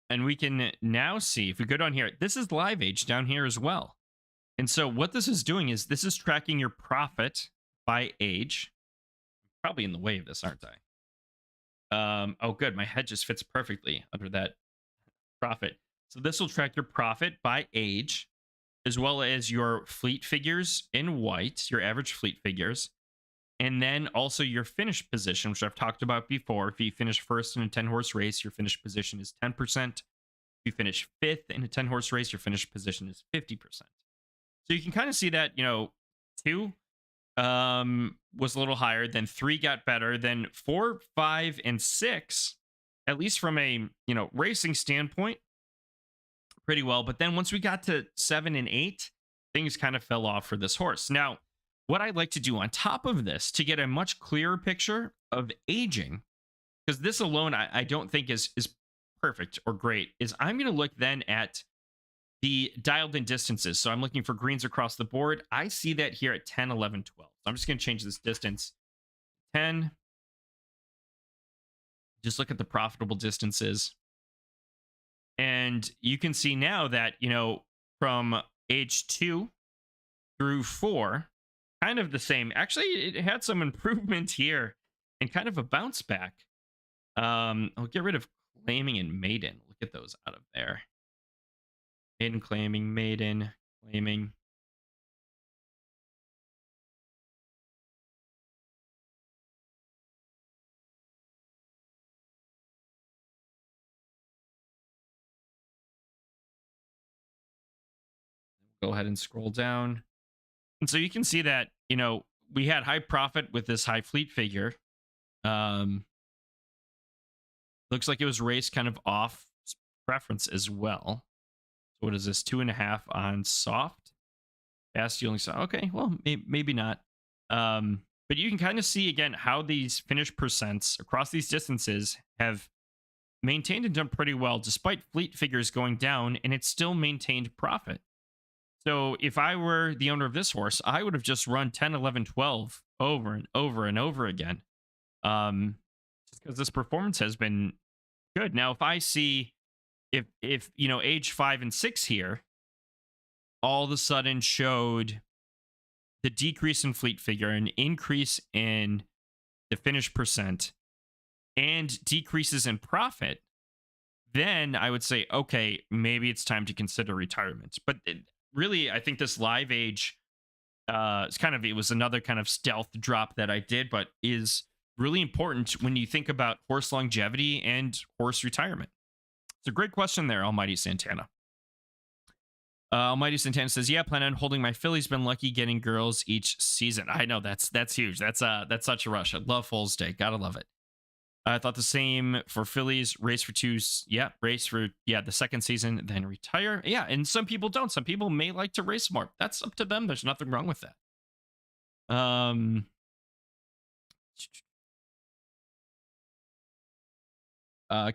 and we can now see, if we go down here, this is live age down here as well. And so what this is doing is this is tracking your profit by age. I'm probably in the way of this, aren't I? Oh, good. My head just fits perfectly under that profit. So this will track your profit by age, as well as your fleet figures in white, your average fleet figures, and then also your finish position, which I've talked about before. If you finish first in a 10-horse race, your finish position is 10%. If you finish 5th in a 10-horse race, your finish position is 50%. So you can kind of see that, 2 was a little higher, then 3 got better, then 4, 5, and 6, at least from a, racing standpoint, pretty well. But then once we got to 7 and 8, things kind of fell off for this horse. Now, what I'd like to do on top of this to get a much clearer picture of aging because this alone I don't think is perfect or great, is I'm going to look then at the dialed in distances. So I'm looking for greens across the board. I see that here at 10, 11, 12. So I'm just going to change this distance 10. Just look at the profitable distances. And you can see now that, from age 2 through 4, kind of the same. Actually, it had some improvement here and kind of a bounce back. I'll get rid of claiming and maiden. We'll get those out of there. Maiden, claiming, maiden, claiming. Go ahead and scroll down. And so you can see that, we had high profit with this high fleet figure. Looks like it was raced kind of off preference as well. So what is this? 2.5 on soft. Fast, you only saw. Okay, well, maybe not. But you can kind of see again how these finish percents across these distances have maintained and done pretty well despite fleet figures going down, and it's still maintained profit. So if I were the owner of this horse, I would have just run 10, 11, 12 over and over and over again. Just because this performance has been good. Now, if I see if age 5 and 6 here all of a sudden showed the decrease in fleet figure, an increase in the finish percent, and decreases in profit, then I would say, okay, maybe it's time to consider retirement. But really, I think this live age, it was another kind of stealth drop that I did, but is really important when you think about horse longevity and horse retirement. It's a great question there, Almighty Santana. Almighty Santana says, "Yeah, plan on holding my fillies. Been lucky getting girls each season." I know that's huge. That's such a rush. I love Foals Day. Gotta love it. I thought the same for fillies. Race for two. Yeah, race for the second season, then retire. Yeah, and some people don't. Some people may like to race more. That's up to them. There's nothing wrong with that.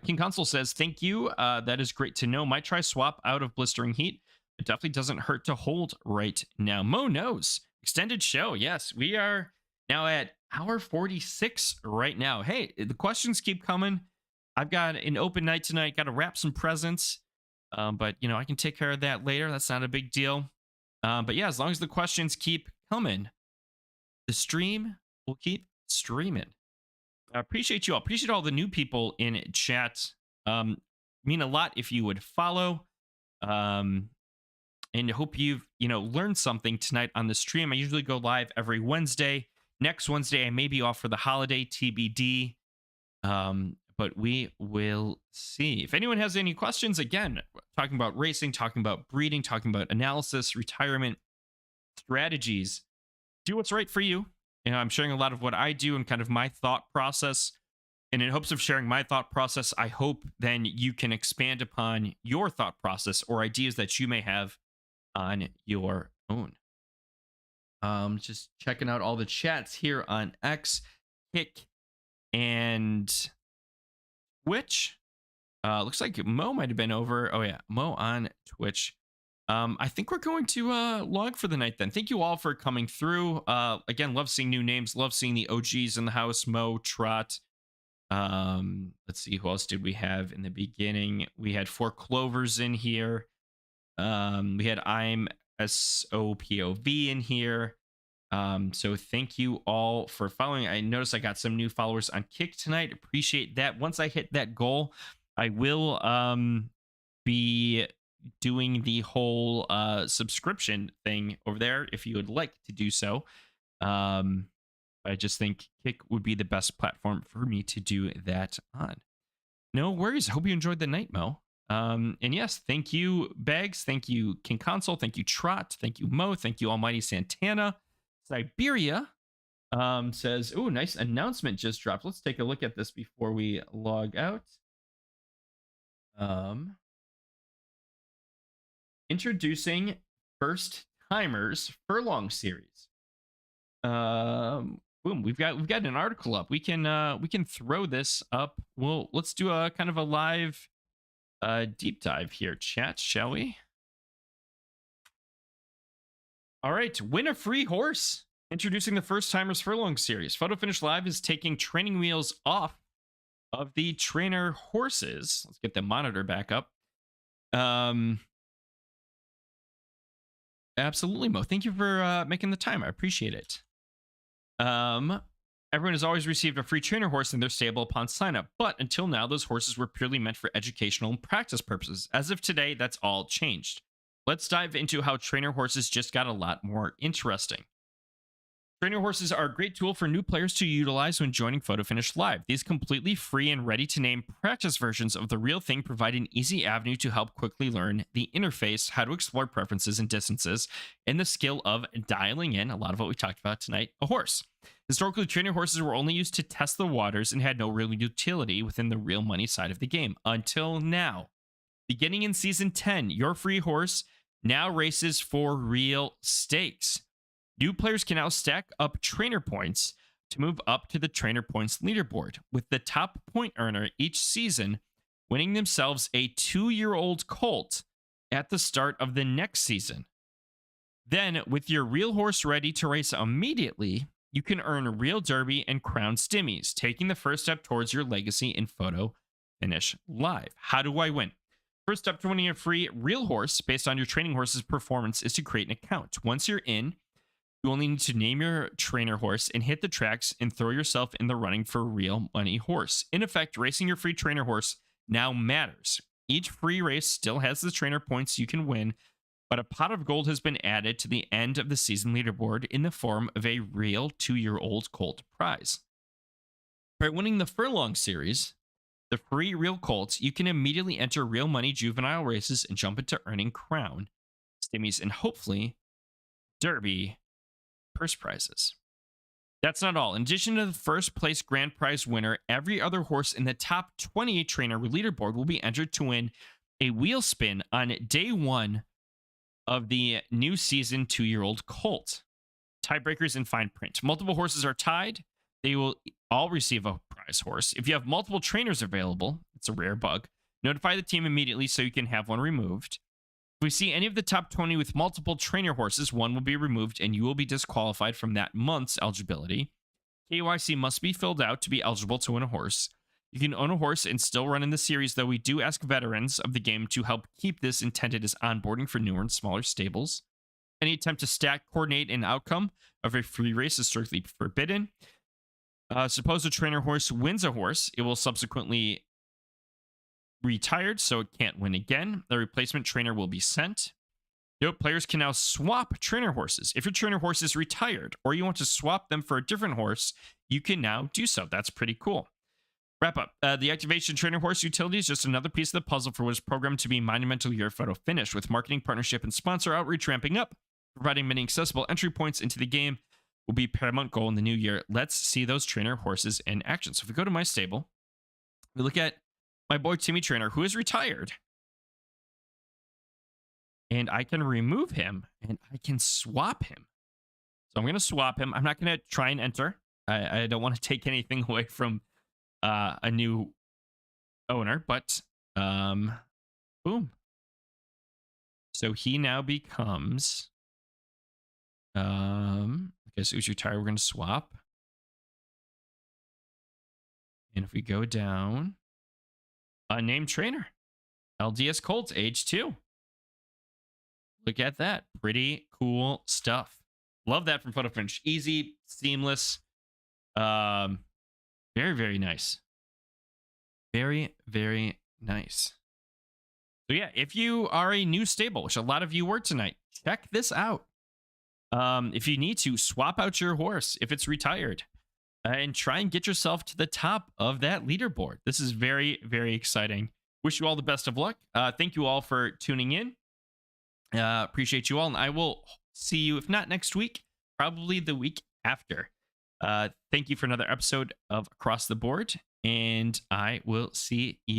King Console says, "Thank you. That is great to know. Might try swap out of blistering heat. It definitely doesn't hurt to hold right now." Mo knows. Extended show. Yes, we are now at hour 46 right now. Hey, the questions keep coming. I've got an open night tonight. Got to wrap some presents. But, I can take care of that later. That's not a big deal. But yeah, as long as the questions keep coming, the stream will keep streaming. I appreciate you all. Appreciate all the new people in chat. Mean a lot if you would follow. And hope you've learned something tonight on the stream. I usually go live every Wednesday. Next Wednesday I may be off for the holiday, TBD. But we will see. If anyone has any questions, again, talking about racing, talking about breeding, talking about analysis, retirement strategies, do what's right for you. I'm sharing a lot of what I do and kind of my thought process. And in hopes of sharing my thought process, I hope then you can expand upon your thought process or ideas that you may have on your own. Just checking out all the chats here on X, Kick, and Twitch. Looks like Mo might have been over. Oh yeah, Mo on Twitch. I think we're going to log for the night then. Thank you all for coming through. Again, love seeing new names. Love seeing the OGs in the house. Mo, Trot. Let's see, who else did we have in the beginning? We had 4 Clovers in here. We had I'm SOPOV in here. So thank you all for following. I noticed I got some new followers on Kick tonight. Appreciate that. Once I hit that goal, I will be doing the whole subscription thing over there if you would like to do so. I just think Kick would be the best platform for me to do that on. No worries. I hope you enjoyed the night, Mo. And yes, thank you, Bags. Thank you, King Console. Thank you, Trot. Thank you, Mo. Thank you, Almighty Santana. Siberia says, "Oh, nice announcement just dropped." Let's take a look at this before we log out. Introducing First Timers Furlong Series. Boom, we've got an article up. We can throw this up. Let's do a kind of a live deep dive here, chat, shall we? All right, win a free horse. Introducing the First Timers Furlong series. Photo Finish Live is taking training wheels off of the trainer horses. Let's get the monitor back up. Absolutely, Mo. Thank you for making the time. I appreciate it. Everyone has always received a free trainer horse in their stable upon sign up, but until now, those horses were purely meant for educational and practice purposes. As of today, that's all changed. Let's dive into how trainer horses just got a lot more interesting. Trainer horses are a great tool for new players to utilize when joining Photo Finish Live. These completely free and ready to name practice versions of the real thing provide an easy avenue to help quickly learn the interface, how to explore preferences and distances, and the skill of dialing in, a lot of what we talked about tonight, a horse. Historically, trainer horses were only used to test the waters and had no real utility within the real money side of the game until now. Beginning in Season 10, your free horse now races for real stakes. New players can now stack up trainer points to move up to the trainer points leaderboard, with the top point earner each season winning themselves a 2-year-old colt at the start of the next season. Then, with your real horse ready to race immediately, you can earn real derby and crown stimmies, taking the first step towards your legacy in Photo Finish Live. How do I win? First step to winning a free real horse based on your training horse's performance is to create an account. Once you're in, you only need to name your trainer horse and hit the tracks and throw yourself in the running for a real money horse. In effect, racing your free trainer horse now matters. Each free race still has the trainer points you can win, but a pot of gold has been added to the end of the season leaderboard in the form of a real 2-year-old colt prize. By winning the Furlong series, the free real colts, you can immediately enter real money juvenile races and jump into earning crown, stimmies, and hopefully derby purse prizes. That's not all. In addition to the first place grand prize winner, every other horse in the top 28 trainer leaderboard will be entered to win a wheel spin on day 1 of the new season 2-year-old colt. Tiebreakers in fine print. Multiple horses are tied. They will all receive a prize horse. If you have multiple trainers available, it's a rare bug, notify the team immediately so you can have one removed. If we see any of the top 20 with multiple trainer horses, one will be removed and you will be disqualified from that month's eligibility. KYC must be filled out to be eligible to win a horse. You can own a horse and still run in the series, though we do ask veterans of the game to help keep this intended as onboarding for newer and smaller stables. Any attempt to stack, coordinate an outcome of a free race is strictly forbidden. Suppose a trainer horse wins a horse, it will subsequently retired, so it can't win again. The replacement trainer will be sent. Note, players can now swap trainer horses. If your trainer horse is retired or you want to swap them for a different horse, you can now do so. That's pretty cool. Wrap up. The activation trainer horse utility is just another piece of the puzzle for what is programmed to be monumental year Photo Finish, with marketing partnership and sponsor outreach ramping up. Providing many accessible entry points into the game will be paramount goal in the new year. Let's see those trainer horses in action. So if we go to my stable, we look at my boy Timmy Trainer, who is retired. And I can remove him and I can swap him. So I'm going to swap him. I'm not going to try and enter. I don't want to take anything away from a new owner, but boom. So he now becomes, I guess who's retired. We're going to swap. And if we go down, unnamed trainer, LDS Colts, age 2. Look at that. Pretty cool stuff. Love that from Photo Finish. Easy, seamless. Very, very nice. Very, very nice. So yeah, if you are a new stable, which a lot of you were tonight, check this out. If you need to, swap out your horse if it's retired and try and get yourself to the top of that leaderboard. This is very, very exciting. Wish you all the best of luck. Thank you all for tuning in. Appreciate you all. And I will see you, if not next week, probably the week after. Thank you for another episode of Across the Board. And I will see you